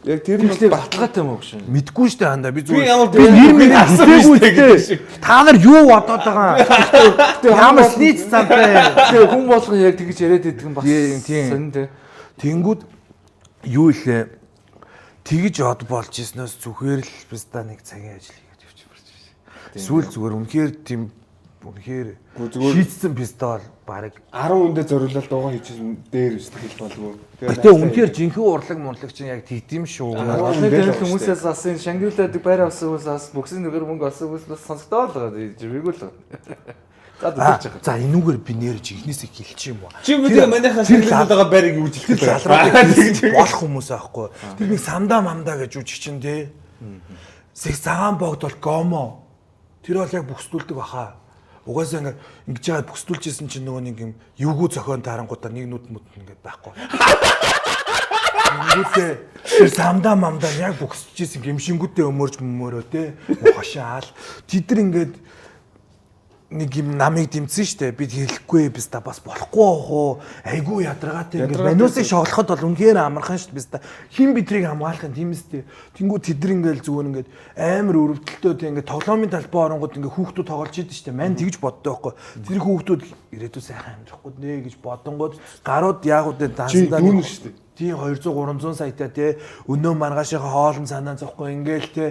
Яг тэр нь баталгаатай юм уу гэж. Мэдгүй шүү дээ анда би би ямар нэр хэлээгүй та нар юу бодоод байгаа юм ямар снийц цантай тэгээ хүн болгон яг тэгж яриад байдаг юм бас тийм тэнгүүд юу илээ тэгж од болж ирснээс зүгээр л биста нэг цагийн ажил хийж явчихварч байна. Сүүл зүгээр үнэхээр тийм үнэхээр шийдсэн биста бол баг 10 үндэ зориулаад дуугаа хийчихсэн дээр биш хэл болов. Гэтэ үнэхээр жинхэнэ урлаг мурлаг чинь яг тэгдэм шүү. Олон дээр хүмүүсээс асан Шангриладаг байр авсан хүмүүсээс бүгсийн нүгээр мөнгө олсон хүмүүс бас сонсогдоод байгаа. Жимээгүү л. За энүүгээр би нэрж ихнээсээ хэлчих юм уу? Чи мэдээ манайхаа Шангриладаг байгаа байрыг юу гэж хэлдэг болох хүмүүс аахгүй. Тэр нэг самдаа мамдаа гэж үжих чинь тий. Цагаан богд бол гомо. Тэр бол яг бүхсдүүлдэг баха. Угаасаа ингэж яагаад бүхсдүүлжсэн чинь нөгөө нэг юм юугүй зохион тарангуудаа нэг нүд мүд ингээд байхгүй. Ингэхдээ тэр самдаа мамдаа яг бүхсчихсэн гимшингүүтээ өмөрж мөмөрөө те хошаал. Тэд нар ингээд нэг юм намыг дэмцэн штэ бид хэлэхгүй биз та бас болохгүй оо айгүй ядаргаатай ингээд манусыг шоглоход бол үнээр амархан штэ биз та хин бидрийг хамгаалах юм тиймстэй тэнгүү тэд нар ингээд зүгээр ингээд амар өрөвдөлтөө ингээд тоглоомын талбай оронгууд ингээд хүүхдүүд тоглож идэв штэ мань тэгж боддог байхгүй тэр хүүхдүүд ирээдүйн сайхан амьдрахгүй нэ гэж бодонгууд гарууд яагууд дансандаа дүүн штэ тий 200 300 саятай те өнөө маргаашийнхаа хоолн санаа зовхгүй ингээл те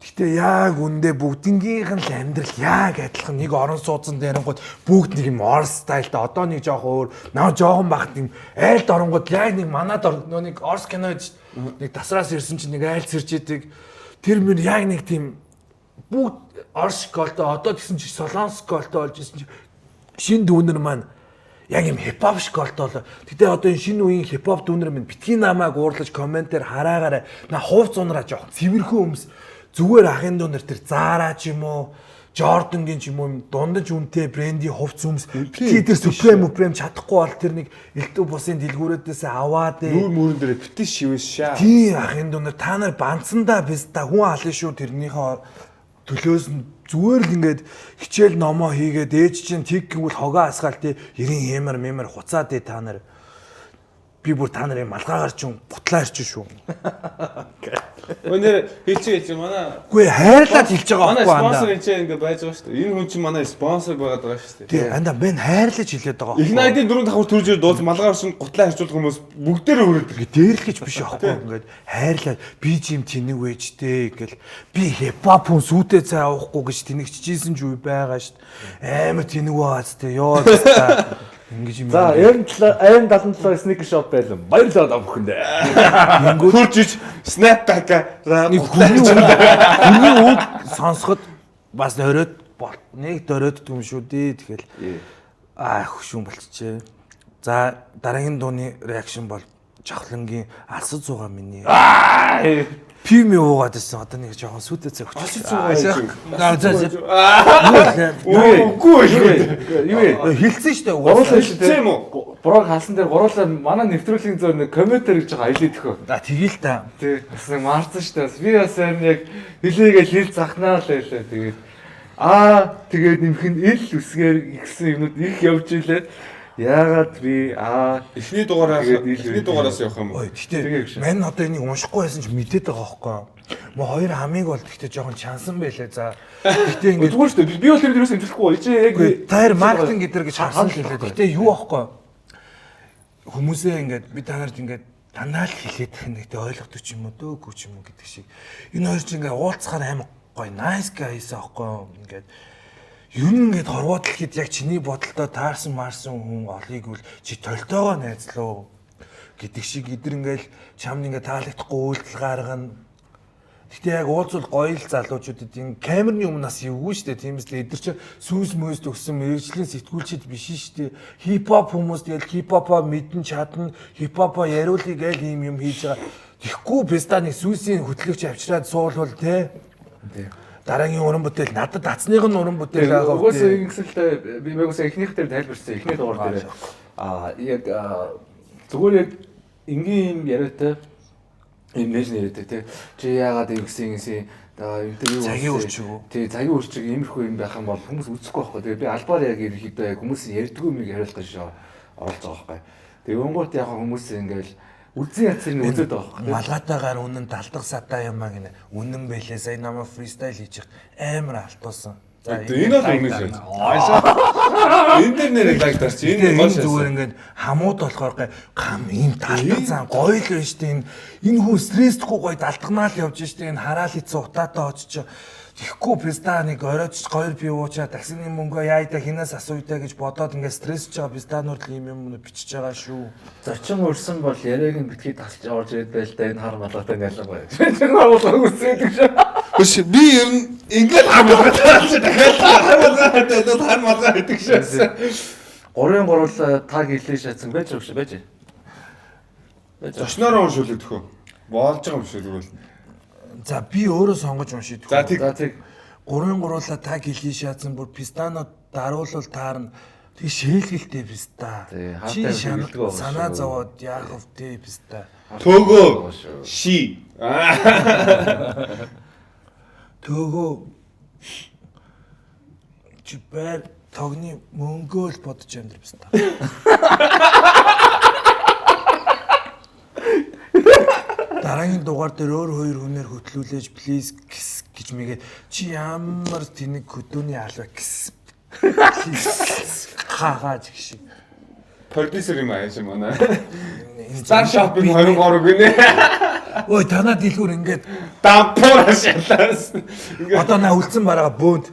гэтэ яг үндэ бүгднгийнх нь амьдрал яг адилхан нэг орон сууцсан дээрнгууд бүгд нэг юм ор стайлтай одоо нэг жоохон өөр наа жоохон багт нэг айлд оронгууд яг нэг манад нөө нэг орс кинод нэг тасраас ирсэн чинь нэг айлд сэрж идэг тэр мөр яг нэг тийм бүгд орс школтой одоо гэсэн чи солонгос школтой болж исэн чи шин дүүнер маань яг юм хипхоп школтой болоо. Гэтэ одоо энэ шинэ үеийн хипхоп дүүнер минь битгий намайг уурлаж комментээр хараагаарай. На хувц унраа жоохон цэвэрхэн өмс зүгээр ахын дүүнер тэр Zara ч юм уу, Jordan-гийн ч юм уу дундаж үнэтэй брендийн хувц өмс битгий тэр Supreme чадахгүй бол тэр нэг элдв бусын дэлгүүрээдээс аваад нүүр мөрөн дээр битгий шивээс шаа. Тий ахын дүүнер та нар банцсандаа биз та хүн алын шүү тэрнийхээ төлөөс нь зүгээр л ингээд хичээл номоо хийгээд ээж чинь тэг гэвэл хогоо асгаал тий 90 хэмэр мэмэр хуцаад тий та нар би бүр та нарын малгаагаар ч бутлаа ирчих шүү. Өнөр хэлж манай. Үгүй хайрлаад хэлж байгаа Манай байхгүй спонсор андаа. энэ ингээ байж байгаа шүү дээ. Энэ хүн чинь манай спонсор байгаад байгаа шүү дээ. Тий, андаа мен хайрлаж хэлээд байгаа Их найдын 4 давхар төрж ирээд дуус малгаар шин гутлаа харьцуулах хүмүүс бүгдээрээ өрөөдөг. Дээрлэж биш аахгүй ингээд хайрлаад би жим тэнэг вэжтэй гэл би хипхоп хүн сүйтэй цай авахгүй гэж тэнэгчжсэн ч үе байгаа шүү дээ. Амар тэнэг байгаа зү ёо та ингэж юм. За AM77 sneaker shop байлаа. Баярлалаа бүхэндээ. Хуржиж snapback-аа Хүний үг сонсоход бас оройд нэг дөрөөд юм шүү дээ. Тэгэл хөшүүн болчихжээ. За дараагийн дууны реакшн бол Жавхлангийн алсад зугаа миний. Пими уугаад байсан. Одоо нэг жоохон сүдэ цай хүчтэй. Юу Хилцсэн шүү дээ. Гуруулаа шүү дээ. Тийм үү? Брог халсан дээр гуруулаа манай нэвтрүүлгийн зөөр нэг комментэр гэж байгаа хэлээд төхөө. За тэгээл та. Тий. Бас нэг марцсан шүү дээ. Би бас яг хэлээгээ хэл захнаа л байлаа. Тэгээд тэгээд нэмэх нь ил үсгээр ихсэн юмнууд их явж илээ. Яагаад би эхний дугаараас явах юм уу? Гэхдээ мань одоо энийг уншихгүй байсан ч мэдээд байгаа байхгүй юу? Мо хоёр хамиг бол гэхдээ жоохон чансан байлаа. За гэхдээ ингэ зүгээр шүү дээ. Би бол тэр дээрээс имжлэхгүй. Чи яг таар маркетинг гэдэр гэж харсан л хэлээ. Гэхдээ юу байхгүй юу? Хүмүүсээ ингээд би та нарт ингээд дандаа л хэлээд тэгнэ ойлгодог ч юм уу дөөгүй ч юм уу гэдэг шиг. Энэ хоёр ч ингээд уулзахаар амар гоё nice guys аахгүй юу? Ингээд юу нэгэд хорвоод л хэд яг чиний бодолтой таарсан марсан хүн олыг үл чи толтойгоо найзлуу гэдэг шиг эдэр ингээл чамд ингээ таалагдахгүй үйлдэл гаргана. Гэтэ яг уулзвал гоё л залуучуудад ин камерны өмнөөс эвгүй штэ тиймээс л эдэр чи сүүс мөөс төгсөн мэрэгжлийн сэтгүүлчид биш штэ хипхоп хүмүүс тэгэл хипхопоо мэдэн чадна хипхопоо яриулъя гээл юм хийж байгаа. Тэгэхгүй пестаны сүүсийн хөтлөгч авчираад суулвал те. Дараагийн уран бүтээл надад дацных нь уран бүтээл байгаа. Угсаа ингэсэлтэй би мэгөөсөө эхнийх дээр тайлбарсан. Эхний дугаар дээр яг зүгээр яг энгийн яриатай юм яриатай тий. Чи яагаад ингэсэн интервью цагийн үрчиг. Тий, цагийн үрчиг иймэрхүү юм байх юм бол хүмүүс үзэхгүй байхгүй. Тэгээ би албаар яг ерөнхийдөө яг хүмүүс ярьдгүй юмыг хариулах гэж оролцож байгаа байхгүй. Тэгээ өнгөт яг хүмүүс ингээл үзэн языг нь үзээд байгаа байхгүй. Малгатаагаар үнэн далдах сатаа юмаа гинэ. Үнэн байлээ. Сая намайг фристайл хийж ихт амар алтуусан. За энэ бол үнэн шүү. Энэ дээр нэр лайк тарч энэ гол зүгээр ингээд хамууд болохоор гам ийм далдах зан гоё л байна штэ. Энэ хүн стресстгүй гоё далдахнаа л явж штэ. Энэ хараал хийцэн утаатай очиж Тэгэхгүй пистаныг оройч хоёр пив уучаа таксины мөнгөө яайда хинээс асуйдаа гэж бодоод ингээд стрессж байгаа пистанууд л юм бичиж байгаа шүү. Зочин урсан бол яриаг нь битгий тасч орж ирээд байл да энэ хар малгатай ялангуяа. Чинь агуулга үсээдэг шээ. Биш би ер нь ингээд хамаатай дахиад хар малгай гэдэг шээ. 3-3 таг хэлээ шатсан байж өгш байж. Зочноор уншуулдаг хөө. Боолж байгаа юм шүү тэгвэл. За би өөрөө сонгож уншийдгүй. За тэг 3-3-ла таг хэлий шаацсан бүр пистанууд даруулвал таарна. Тэг шээлгэлтэй писта. Чи санаа зовоод яах вэ писта. Төөгөө ши. Төөгөө чи бэр тогны мөнгөө л бодож амьдр писта. Дараагийн дугаар дээр өөр хоёр хүнээр хөтлүүлээж please гэж мэгээд чи ямар тэнэг хөдөөний алба гис. Хаагааж гişи. Продюсер юм ааш манай. Стар шопинг 23 гинэ. Ой танаа дэлгүүр ингээд дампуур шалаас. Одоо наа үлдсэн бараа бөөнд.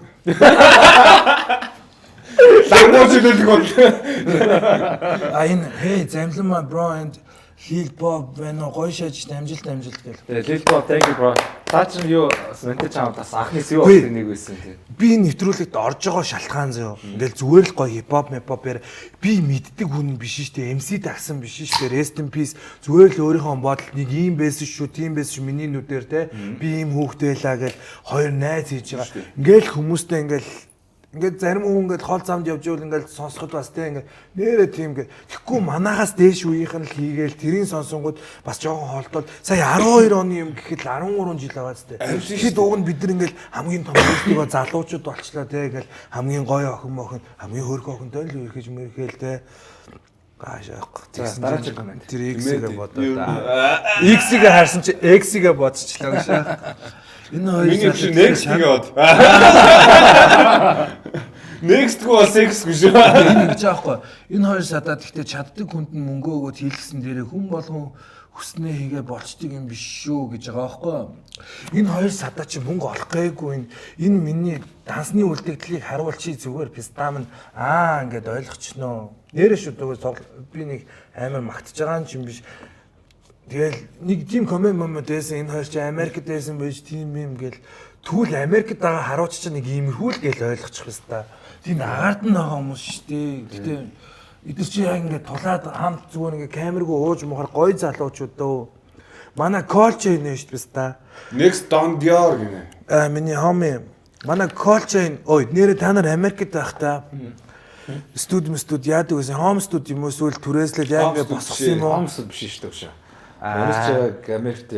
Лагмууч гэдэг бол. Энэ hey замлан my bro and Lil Bob байна гоё шаж амжилт гэл. Тэгээ Lil Bob thank you bro. Та чинь юу Сэнтэ чамд бас анхны сэв болсон нэг байсан тий. Би нэвтрүүлэгт орж байгаа шалтгаан зөө. Ингээл зүгээр л гоё хипхоп мэпопэр би мэддэг хүн биш шүү дээ. MC тагсан биш шүү дээ. Rest in peace. Зүгээр л өөрийнхөө бодолд нэг ийм байсан шүү, тийм байсан шүү миний нүдээр те. Би ийм хүүхдээ лаа гэл хоёр найз хийж байгаа. Ингээл хүмүүстэй ингээд зарим хүн ингээд хол замд явж ивэл ингээд сонсоход бас те ингээд нэрэ тийм ингээд тэгэхгүй манахаас дээш үеийнх нь л хийгээл тэрийн сонсонгууд бас жоохон холдоод сая 12 оны юм гэхэд 13 жил байгаа зү те. Тэгэхэд уг нь бид нар ингээд хамгийн том зүйлийгөө залуучууд болчлаа те ингээд хамгийн гоё охин хамгийн хөрх охинтой л үргэлж мэрхэл те. Гашаах. дараагийн комент. Тэр X-ийг бодоо да. X-ийг харсан чи X-ийг бодчихлоо гашаах. Энэ хоёр Миний чи next гээд. Next гоо sex гэж. энэ гэж аахгүй. Энэ хоёр садаа гэхдээ чаддаг хүнд нь мөнгө өгөөд хийлгсэн дээрээ хүн болгон хүснээ хийгээ болчдөг юм биш шүү гэж байгаа байхгүй. Энэ хоёр садаа чи мөнгө олох гээгүй энэ миний дансны үлдэгдлийг харуул чи зүгээр пистам ингээд ойлгочихноо. Нэрэ шүү дөө би нэг амар магтаж байгаа юм биш. Тэгэл нэг тийм комент дээсэн энэ хоёр чи Америкт дээсэн байж тийм юм гээл тэгвэл Америкт байгаа харуулч чи нэг иймэрхүү л гээл ойлгочих хэвээр та. Тийм агаард нь байгаа хүмүүс шүү дээ. Гэтэ эдгээр чи яг ингээд тулаад хамт зүгээр ингээд камергүй ууж мохор гоё залуучууд дөө. Манай колчийнэ шүү дээ та. Next Don Dior гинэ. Миний хоми манай колч ин ой нэрэ та нар Америкт байх та. Студ яадаг гэсэн home studio юм уу эсвэл түрээслэл яг ингээд босгосон юм уу? Home studio биш шүү дээ. Америкт Америкт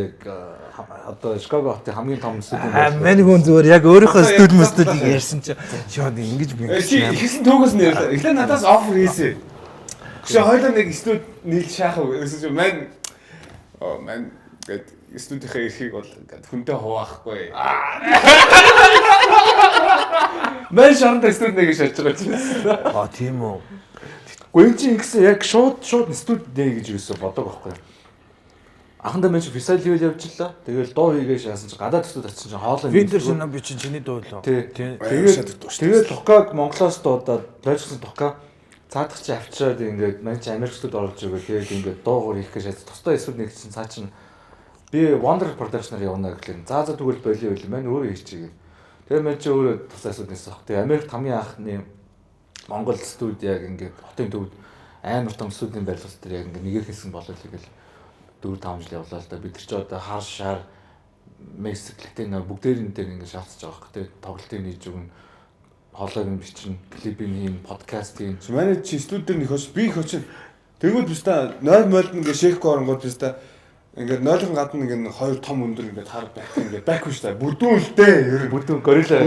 одоо Chicago хотын хамгийн том студи. Миний хүн зүгээр яг өөрийнхөө студид ярьсан чи шууд ингэж би. Чи ихсэн түүгээс нэр. Эхлээ надаас offer хийсэн. Чи хоёулаа нэг студ нийл шаах гэсэн чи мань гэд студийнхаа эрхийг бол ингээд хүнтэй хуваахгүй. Мэн шарнда студ нэг шалж байгаа чи. Тийм үү. Гүн чи ингэсэн яг шууд студ нэ гэж юусэн бодог байхгүй. Анхандаа мэн чи фестивал явууллаа. Тэгэл дуу хийгээ шаасан чи гадаад төсөд очсон чи хоолой. Винтер шинэ би чинь чиний дуу лөө. Тэгээд тухкаг Монголоос дуудаад лойжсэн тухка цаадах чи авчираад ингээд мэн чи Америкт орж өгөө. Тэгээд ингээд дуугаар хийх гэж шаасан. Тустай эсвэл нэг чинь цаа чин би Wonder Production-аар явна гэхлээр за тэгвэл болио байл мэн өөрөө хийчихье. Тэгээд мэн чи өөрөө тустай эсвэл нээсэн. Тэгээд Америкт хамгийн анхны Монгол студи яг ингээд хотын төвд амар том студийн байрлал дээр яг ингээд нэгээр хийсэн болол тэгэл 4-5 жил явлаа л да. Бид нар ч одоо хар шар мэсгэлтэй нөө бүгдээрийн дээр ингэ шаардж байгаа хэрэг. Тэгээд тоглолтын хийж өгнө. Хоолойг нь бичнэ, клипийн хийн, подкаст хийн. Манай чи студид нэг хоч би их очив. Тэгвэл биш та 0 молд ингээ шейхко оронгууд биш та ингээ 0-ын гадна ингээ хоёр том өндөр ингээ хар байх ингээ байх биш та. Бүдүүн л дээ. Бүдүүн горилла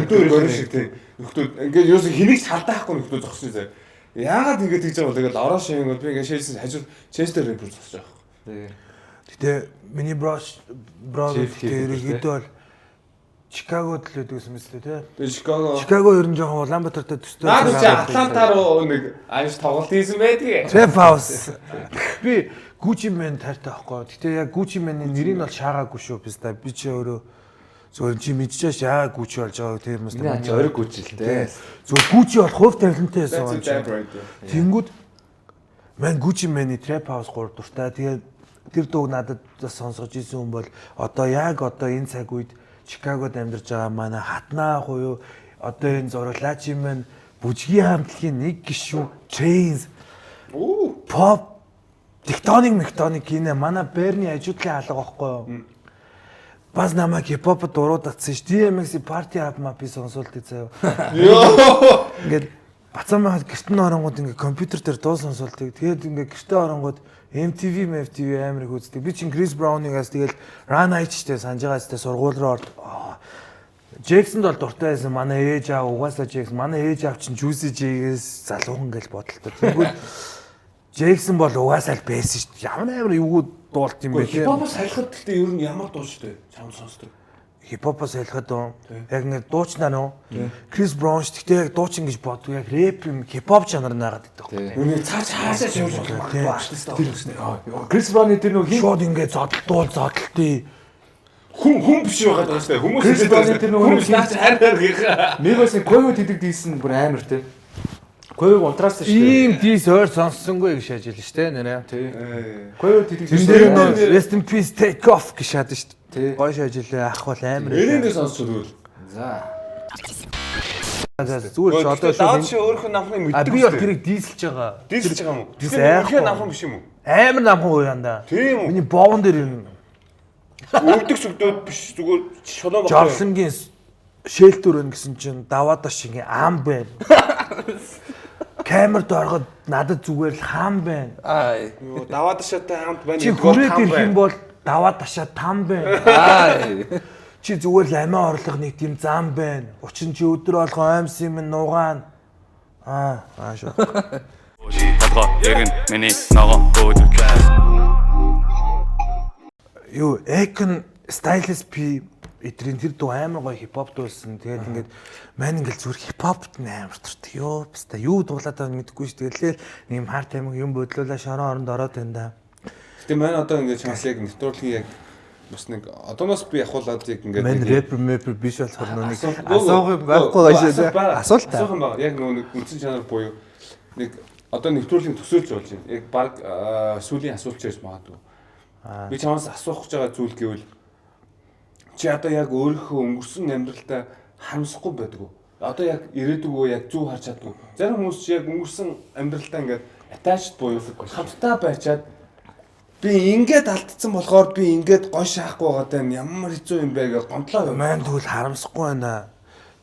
шиг тий. Нөхдөө ингээ юус хэнийг салдаахгүй нөхдөө зогссон зэ. Яагаад ингэ тэгж байгаа бол тэгэл ороо шин бол би ингээ шейсэн хажууд Chester Rapper зогсож байгаа. Тий. Гэтэ миний брос ерөөдөө бол Чикагод л байдаг юм шүү дээ. Тэгээ Чикаго ер нь жоохон Улаанбаатартай төстэй. Наад чи Атланта руу нэг анш тоглолт хийсэн байдаг. Trap House. Би Gucci Mane таартай байхгүй. Гэтэ яг Gucci Mane-ийн нэрийг бол шаагаагүй шүү биз дээ. Би чи өөрөө зөвхөн чи мэдчихэж яа Gucci болж байгааг тэр юмс тань. Миний орой Gucci л дээ. Зөв Gucci бол хувь тавилантай байсан. Тэнгүүд мань Gucci Mane-ийн Trap House 3 дуртай. Тэгээд тэр дууг надад сонсгож ирсэн хүн бол одоо энэ цаг үед Чикагод амьдарч байгаа манай хатнаа хуйуу одоо энэ зураглаач юм байна. Бүжгийн хамтлагийн нэг гишүүн Chains. Pop тектоник гинэ манай Берни ажуудлын алга байхгүй юу? Бас намайг хипхопд дуруудацсан ш. DMX-ийн Party Up Map-ийг сонсуулдаг заяа. Йоо. Ингээд бацаамаа гэртэн оронгууд ингээд компьютер дээр дуу сонсуулдаг. Тэгээд ингээд гэртээ оронгууд MTV амар их үздэг. Би чинь Chris Brown-игаас тэгэл Run H-тэй санаж байгаастай сургууль руу Jackson бол дуртай байсан. Манай ээж аав угаасаа Jackson. Манай ээж аав чинь Juicy J-гээс залуухан гэж бодлоо. Тэгвэл Jackson бол угаасаа л байсан шүү дээ. Ямар юу дуулт юм бэ? Хипхопоос харихад гэхдээ ер нь ямар дуу шүү дээ. Чам сонсдог. Хипхопоос хэлэхэд яг ингэ дуучнаа нөө Крис Браун ш гэхдээ яг дуучин гэж боддог яг рэп юм хипхоп жанр наагаад байдаг. Үний цаашаа шуурж байгаа шүү. Крис Брауны тэр нөө шууд ингэ зодтолтын хүн биш байгаад байгаа шүү дээ. Хүмүүс Крис Брауны тэр нөө наач хайр гэх. Мигос Койо тэдэг дийсэн бүр амар те. Койо унтраас шүү дээ. Ийм дийс өөр сонссонгүй гэж шаажил шүү дээ нэрэ. Тий. Койо тэдэг дийсэн. Rest in peace take off гэж шаад шүү дээ. Гоё шажилээ ах бол амар. Энэний сонсч өгвөл. За. Зүгээр ч одоо шүү өөрхөн намхны мэддэг. Би бол тэрийг дийсэлж байгаа. Дийсэлж байгаа юм уу? Тэгэхээр намхан биш юм уу? Амар намхан уу янда. Тийм үү? Миний боовн дээр юм. Өвдөг сүгдөөд биш зүгээр шулуун баг. Жорлонгийн шэлтүр өн гэсэн чинь даваад шиг ам байна. Камерд ороход надад зүгээр л хам байна. Юу даваад шаттай хамт байна. Чи хүрээд ирэх юм бол даваад ташаа там байна. Чи зүгээр л амиа орлох нэг тийм зам байна. Учир нь чи өдөр болгон оймс юм нуугаана. Шүү. гадгаа ирэн миний ногоо өөдөг. Юу Akon Stylist P эдрийн тэр дуу амар гоё хипхоп дуулсан. Тэгээд ингээд маань ингээд зүрх хипхопт амар турт. Йоо баста юу дуулаад байгааг мэдэхгүй ш. Тэгэлээ нэг юм харт амиг юм бодлуулаа шорон оронд ороод байна да. Гэтэ маань одоо ингээд чамс яг нэвтрүүлгийн яг бас нэг одооноос би явуулаад яг ингээд Мен рэпер биш болохоор нэг асуух юм байхгүй гоё асуулт асуух юм байна. Яг нэг үндсэн чанар буюу нэг одоо нэвтрүүлгийн төсөөлж болж байна. Яг баг сүүлийн асуулт ч гэж магадгүй. Би чамаас асуух гэж байгаа зүйл гэвэл чи одоо яг өөрийнхөө өнгөрсөн амьдралдаа харамсахгүй байдгүй. Одоо яг ирээдүгөө яг зүг харж чаддгүй. Зарим хүмүүс чи яг өнгөрсөн амьдралдаа ингээд attached буюу хамтдаа байчаад би ингээд алдсан болохоор би ингээд гой шаахгүй байгаа даа ямар хэцүү юм бэ гэж гомдлоо. Маань тэгвэл харамсахгүй байна.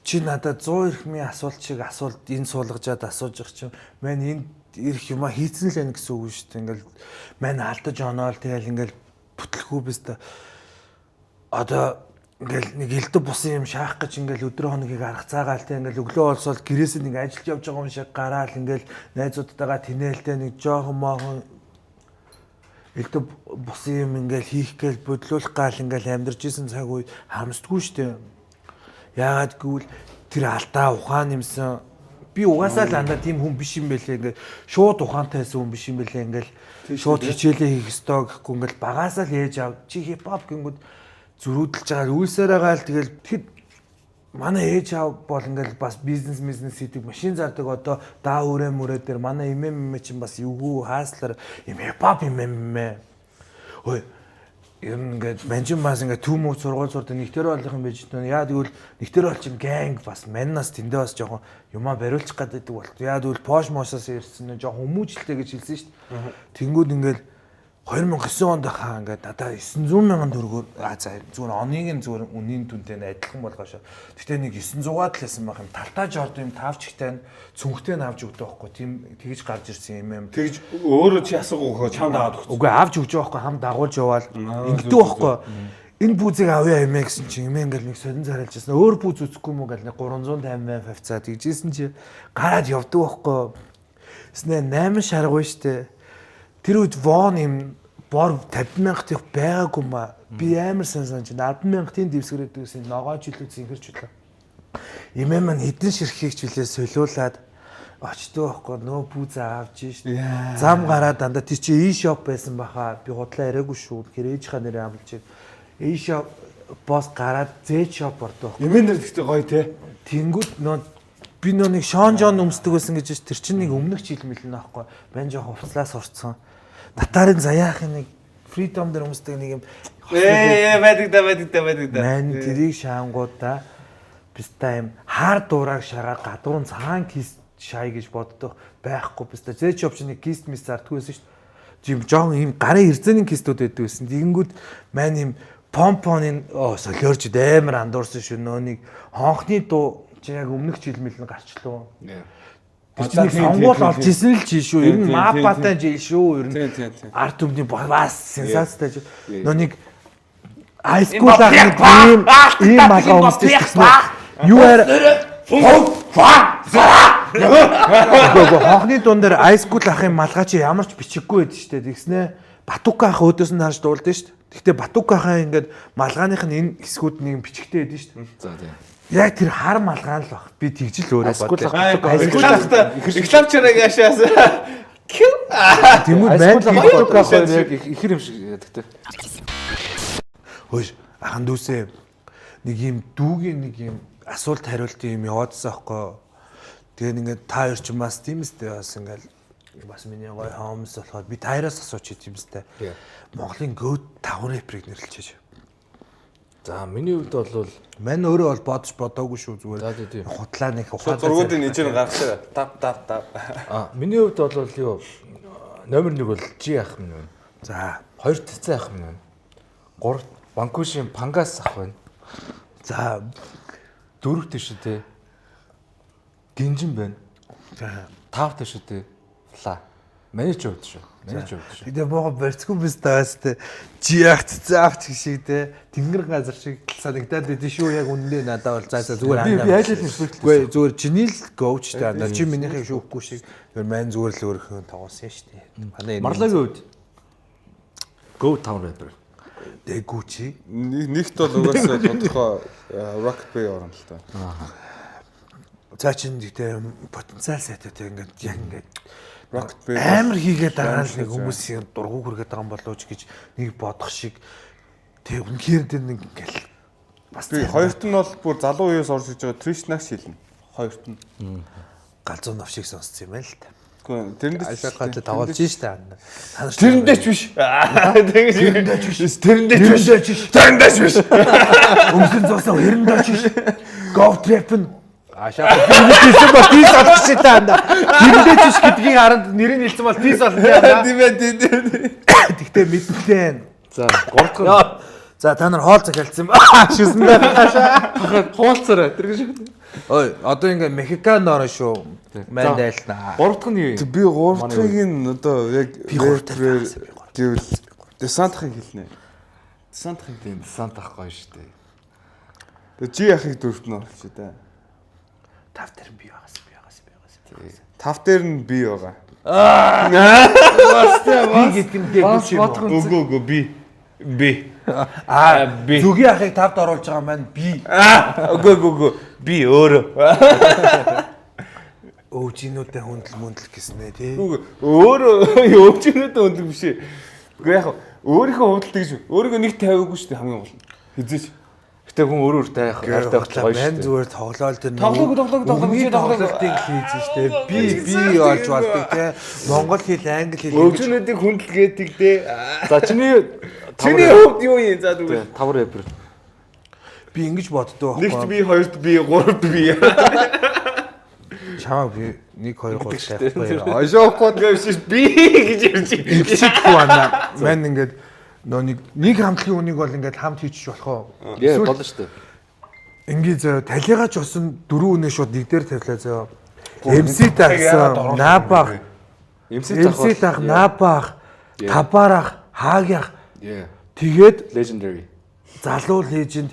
Чи надад 100 эрх минь асуулт шиг асуулт энэ суулгажаад асууж их чинь маань энэ ирэх юма хийцэн л байна гэсэн үг шүү дээ. Ингээл маань алдаж оноол тэгэл ингээл бүтлэхгүй биз дээ. Одоо ингээл нэг элдв бусан юм шаах гэж ингээл өдрөө хоногийг арга цаагаал те ингээл өглөө болсол гэрээс нэг ажилж явж байгаа юм шиг гараал ингээл найзуудтайгаа тинээлтэй нэг жоохон мохон элдв бусан юм ингээл хийх гээл бодлуулах гал ингээл амьдарч исэн цаг үед харамсдаггүй шүү дээ. Яагаад гэвэл тэр алдаа ухаан юмсан би угаасаа л андаа тийм хүн биш юм байлээ ингээд шууд ухаантайсэн хүн биш юм байлээ ингээл шууд хичээлээ хийх ёстой гэхгүй ингээл багаасаа л ээж ав чи хипхоп гингүүд зөрүүдэлж байгаа үйлсээр байгаа л тэгэл тэгэд манай ээж аав бол ингээл бас бизнес хийдэг машин зардаг одоо даа өрөө мөрөө дээр манай эмээ чинь бас эвгүй хааслаар юм хипхоп юм ой ингээд манжин бас ингээд төмөв сургууль сурдаг нэгтэр болох юм байж тань яа тэгвэл нэгтэр бол чин гэнг бас маннаас тэндээ бас жоохон юмаа бариулчих гаддаг болт яа тэгвэл пош мосоос ирсэн нь жоохон хүмүүжлээ гэж хэлсэн шүү дээ. Тэнгүүд ингээд 2009 онд хаа ингээд надаа 900 мянган төгрөгөөр за зүгээр оныг нь зүгээр үнийн түнтэй адилхан болгоошоо. Гэтэ нэг 900-аад л байсан байх юм. Талтаа жорд юм тавчигтай нь цүнхтэй нь авч өгдөг байхгүй. Тийм тэгж гарч ирсэн юм. Тэгж өөрөө чи асуугаа чамд аваад өгсөн. Үгүй авч өгч байгаа байхгүй хам дагуулж яваал ингэдэг байхгүй. Энэ бүүзийг авъя юмэ гэсэн чинь юмэ ингээл нэг сонин царайлж байсан. Өөр бүүз үзэхгүй мүү гэл нэг 350 тавцаа тэгжсэн чи гараад явдаг байхгүй. Тэснэ 8 шаргав штэ. Тэр үед вон юм бор 50,000 төгрөг байгаагүй маа. Би амар санаж 10,000-ийн дэвсгэрээд байсан ногооч илүү зинхэрч үлээ. Имээ маань хэдэн ширхгийг ч үлээ солиулаад очдөг байхгүй нөө бүүз авч шít. Зам гараад дандаа тий чи e-shop байсан баха. Би худлаа яриаггүй шүү. Хэрээжийнхаа нэрээ амлаж e-shop бос гараад Z-shop ордог. Эмээ нэр гэхдээ гоё те. Тэнгүүд нөө би нэг Шон Жон өмсдөг байсан гэж тэр чинь нэг өмнөх жил мэлнэ аахгүй. Бан жоо хувцлаас орцсон. Татарын заяахын нэг Freedom дээр өмсдөг нэг юм байдаг да. Мань тэрийг шаангуудаа бистаа юм хар дуурайг шагаа гадуурн цагаан кист шай гэж боддог байхгүй бистаа Z-shop чинь нэг кист мис зардгүй байсан шүү дээ. Жим жоон юм гарын эрзэний кистүүд байдаг байсан. Тэгэнгүүт мань юм помпоны солиорч амар андуурсан шүү нөө нэг хонхны дуу чи яг өмнөх жил мэлнэ гарчлаа. Тэр чинь сонгуул олж исэн л чи шүү. Ер нь мапатай жил шүү. Ер нь арт өмнө бас сенсацтай. Нөө нэг хайскул ахны ийм малгай өмсдөг гэсэн. Юу аар хонхны дуун дээр хайскул ахын малгай чи ямар ч бичиггүй байд штэ. Тэгснэ Батука ах өөдөөс нь харж дуулдаг штэ. Гэхдээ Батука ахаа ингээд малгайных нь энэ хэсгүүд нэг бичигтэй байдаг штэ. За тийм. Яг тэр хар малгаан л баг. Би тэгж л өөрөө бодлоо. Рекламчраг яшаас. Тэмүүл байна. Батука яг ихэр юм шиг яддаг. Хөөе, ахан дүүсээ нэг юм дүүгийн нэг юм асуулт хариултын юм яваадсан аахгүй. Тэгээ ингээд та хоёр ч бас тийм үстэй бас ингээд бас миний гоё хаамс болохоор би таараас асууч тийм үстэй. Монголын гөөд 5 рэперийг нэрлэлчээж. За миний хувьд бол мань өөрөө бол бодож бодоогүй шүү зүгээр. Худлаа нэг ухаад зургуудын нижээр гаргачаа. Тав. Миний хувьд бол юу номер 1 бол G ах минь байна. За 2 Цэцэн ах минь байна. 3 Банкушийн Пангас ах байна. За 4 тэштэй Гинжин байна. За 5 тэштэй Фла. Миний ч өвд шүү. Тэгээ боо барьцгүй биз таастай чи ягт заах шиг те тэнгэр газар шиг санагдаад идэв шүү яг үнэндээ надад бол заасаа зүгээр хандаа. Би ажил нэрсвэрлээ. Үгүй зүгээр чиний л гоуч та чи минийхийг шүүхгүй шиг зүгээр мань зүгээр л өөрхөн тоглосон шүү дээ. Манай Марлагийн үед Go Town rapper. Дэгүү чи Нэгт бол угаасаа тодорхой Rocket Bay орно л та. за чин гэдэг потенциал сайттай ингээд яг ингээд Rocket Bay амар хийгээд байгаа л нэг хүмүүсийн дургу хүргээд байгаа юм болооч гэж нэг бодох шиг тэг үнэхээр тэр нэг ингээл бас би хоёрт нь бол бүр залуу үеэс орж иж байгаа Trish Nash хэлнэ. Хоёрт нь галзуу навшиг сонссон юм байна л та. Гэхдээ тэрэндээ Ашигтай тоглож штэ. тэрэндээ ч биш. Тэрэндээ ч биш. Өмсөн зоосоо хэрэндээ ч биш. Go trap нь ашаа хэлсэн бол тийс олчих чи та анда. Тэрэндээ ч биш гэдгийг харанд нэрийг хэлсэн бол тийс болно яа. Тийм ээ. Тэгтээ мэднэ. За 3 дахь За та нар хоол захиалсан ба. Шүсэн даа. хуулцараа тэр шиг. Ой, одоо ингээ Мехиканоор шүү. Манд айлнаа. 3 дахь нь юу юм? Би 3 дахьыг нь одоо яг гэвэл Десантхыг хэлнэ. Десантхыг Тийм сант ахгүй шүү дээ. Тэгээ жи яхыг дөрөвт нь орчих та. Тав дээр би байгаас. 5 дээр нь би байгаа. Би гэдэг нь дэг чи. Үгүй би. Би. Зүгийн ахыг тавд оруулж байгаа маань би. Үгүй. Би өөрөө. Өвчнүүдтэй хүндэл гэснэ тий. Үгүй өөрөө өвчнөд өндөг биш. Үгүй яг өөрийнхөө хувьд тэгж өөрийгөө нэг тавиагүй шүү дээ хамгийн гол. Хизээч. Гэтэ хүн өөр өөртөө хайртай байх гоё шүү Ман дээ. зүгээр тоглоал тэр тоглоалтыг хийж штэ. Би олж болдог тий. Монгол хэл, англи хэл өвчнөдийг хүндэлгээдэг дээ. За чиний хувьд юу юм за зүгээр. 5 rapper. би ингэж боддог Нэгт байхгүй. би, хоёрт би, гуравт би. Чамаа би 1 2 3 тайхгүй. Ошоопод гэвшиш би гэж ярьж байна. Ихсэхгүй байна. Ман ингээд нөө нэг хамтлагийн үнийг бол ингээд хамт хийчих болох уу? Яа болно шүү дээ. Ингээ зөө талигач усан 4 үнэ шууд нэг дээр тавилаа зөө. MC тагсан, Набах, MC таг, Набах, Табарах, Хаагях. Яа. Тэгээд Legendary. залуу леженд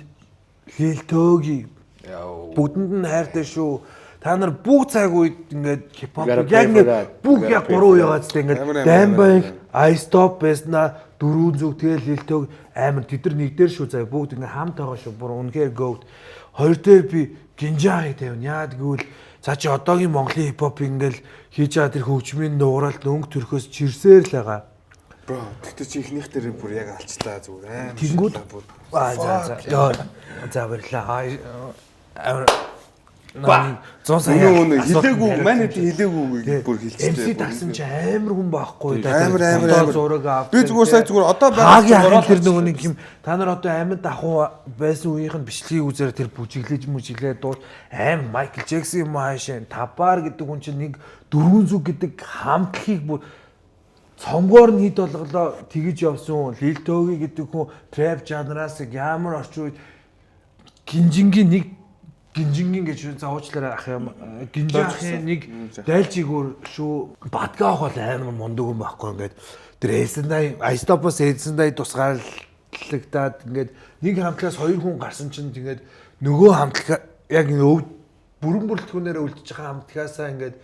Лилтөөги. Яа. Бүгдэнд нь хайртай шүү. Та нар бүх цаг үед ингээд хипхоп Gotta яг pay for ингээд that. бүх Gotta яг pay 3 for уяагаад тэ ингээд Даймбайг, I stop байсна 4 зүг тэгэл Лилтөөг амар тэд нар нэг дээр шүү заа бүгд ингээд хамт байгаа шүү. Бүр үнэхээр goat. Хоёр дээр би гинжаахыг тавина. Яад гэвэл цаа чи одоогийн Монголын хипхоп ингээд хийж байгаа тэр хөгжмийн нууралт өнгө төрхөөс чирсээр л байгаа. Бро, тэгтээ чи ихнийх дээр бүр яг алчлаа зүгээр. Тэнгүүд за баярлаа. Наа 100 сая хилээгүй манай хилээгүй бүр хэлчихсэн. MC тагсан чи амар хүн байхгүй Амар. зураг авах. Би зүгээр сая зүгээр одоо байгаа тэр нөгөө нэг юм та нар одоо амьд ахуу байсан үеийнх нь бичлэгийг үзээр тэр бүжиглээ дуул аим Майкл Джексон юм хаашаа Табар гэдэг хүн чинь нэг 400 гэдэг хамтлагийг бүр цомгоор нь хід болголоо тэгэж явсан Лилтөөги гэдэг хүн трап жанраас ямар орчин үед гинжингийн гэж заавчлаараа ах юм гинжаахын нэг дайлжигүр шүү бадгаах бол амар мундаг юм байхгүй ингээд тэр Элсэндай Айстопос Элсэндай тусгаарлагтаад ингээд нэг хамтлагаас 2 хүн гарсан чинь тэгээд нөгөө хамтлаг яг бүрэн бүрэлдэхүүнээр үлдчихэж байгаа хамтлагаасаа ингээд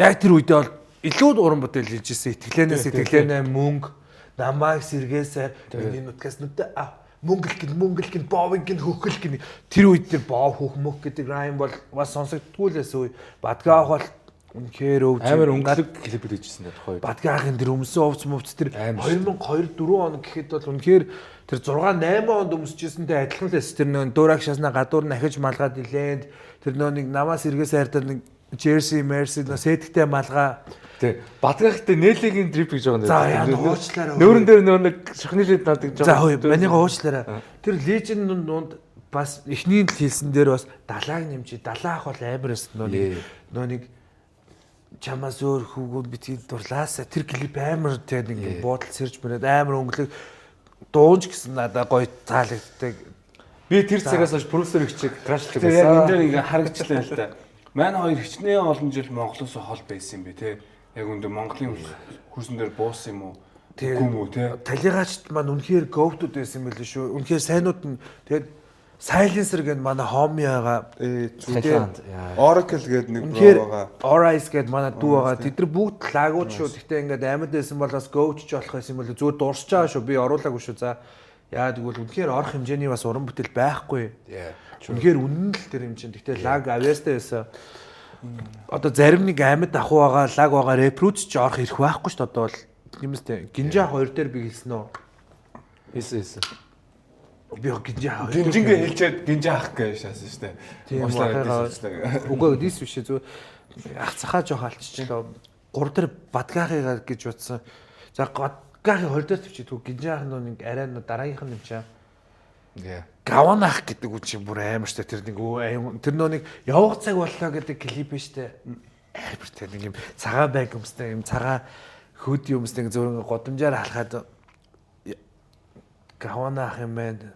яг тэр үедээ бол илүү уран бүтээл хийж ирсэн итгэлэнээ мөнгө намайг сэргээсээр миний нуткаас нүдэ мөнгөлк гин бовинг гин хөхөл гин тэр үед тэр бов хөхмөх гэдэг райм бол бас сонсогдгүй лээс үе бадгаах бол үнэхээр өвч амар өнгөлөг клип хийжсэн дээ тухай. бадгаахын тэр өмсөн овц мөвц тэр 2002-4 он гэхэд бол үнэхээр тэр 6-8 онд өмсөжсэнтэй адилхан лээс тэр нөө дуурайг шаснаа гадуур нь ахиж малгаад илээд тэр нөө нэг намаас эргээс хайртай нэг Jersey Mercy сэтгтэй малгай. Тэ Бадгахтай нээлигийн трип гэж байгаа юм. За яа уучлаарай. Нүүрэн дээр нөө нэг шахны лид надаг жоо. За хөөе манийгаа уучлаарай. Тэр Legend нүнд бас эхний л хэлсэн дээр бас далааг нэмчи далаах бол амар өснө нөө нэг чамаас өөр хүүгүүд битгий дурлаасаа тэр клип амар тэгээд ингэ буудал сэрж мөрөд амар өнгөлөг дуунч гэсэн надад гоё таалагддаг. Би тэр цагаас хойш продюсер хичээг крашлдаг яг энэ байсан. дээр ингээ харагчлаа л та. Манай хоёр хичнээн олон жил Монголоос хол байсан юм бэ те. Яг үндэ Монголын хөрсөн дээр буусан юм уу? Үгүй юм уу те? Талигаач маань үнэхээр говтууд байсан юм байл шүү. Үнэхээр сайнууд нь тэгээд Silencer гэдэг манай хомиага Таиланд. Oracle гэдэг нэг үнэхээр байгаа. Orise гэдэг манай дүү байгаа. Тэд нар бүгд лагууд шүү. Гэхдээ ингээд амьд байсан бол бас гоуч болох байсан юм бол зүгээр дуусч байгаа шүү. Би оруулаагүй шүү. За яа тэгвэл үнэхээр орох хэмжээний бас уран бүтээл байхгүй. Үнэхээр үнэн л тэр хэмжээнд. Гэхдээ лаг авьяастай байсан. Одоо зарим нэг амьд ахуу байгаа, лаг байгаа репродюс ч орох ирэх байхгүй шүү. Одоо бол юмстэй. Гинжа 2 дээр би хэлсэн үү? Хийсэн. Би гинжа Гинжингээ хэлчихэд гинжа ах гэж шаасан шүү дээ. Тийм Уушлаа. үгүй дис биш зү ах цахаа жоох алччихлоо. 3 дээр бадгаахыгаа гэж утсан. За бадгаахыг 2 дээр төвчээ түг гинжаах нэг арай дараагийнх нь юм чаа. Гаванах гэдэг үг чинь бүр амар штэ тэр нэг тэр нэг явах цаг боллоо гэдэг клип штэ. Амар тэр нэг юм цагаан байг юмстай юм цагаан хөд юмстай зөөрөн годамжаар халахад гаванах юм байна.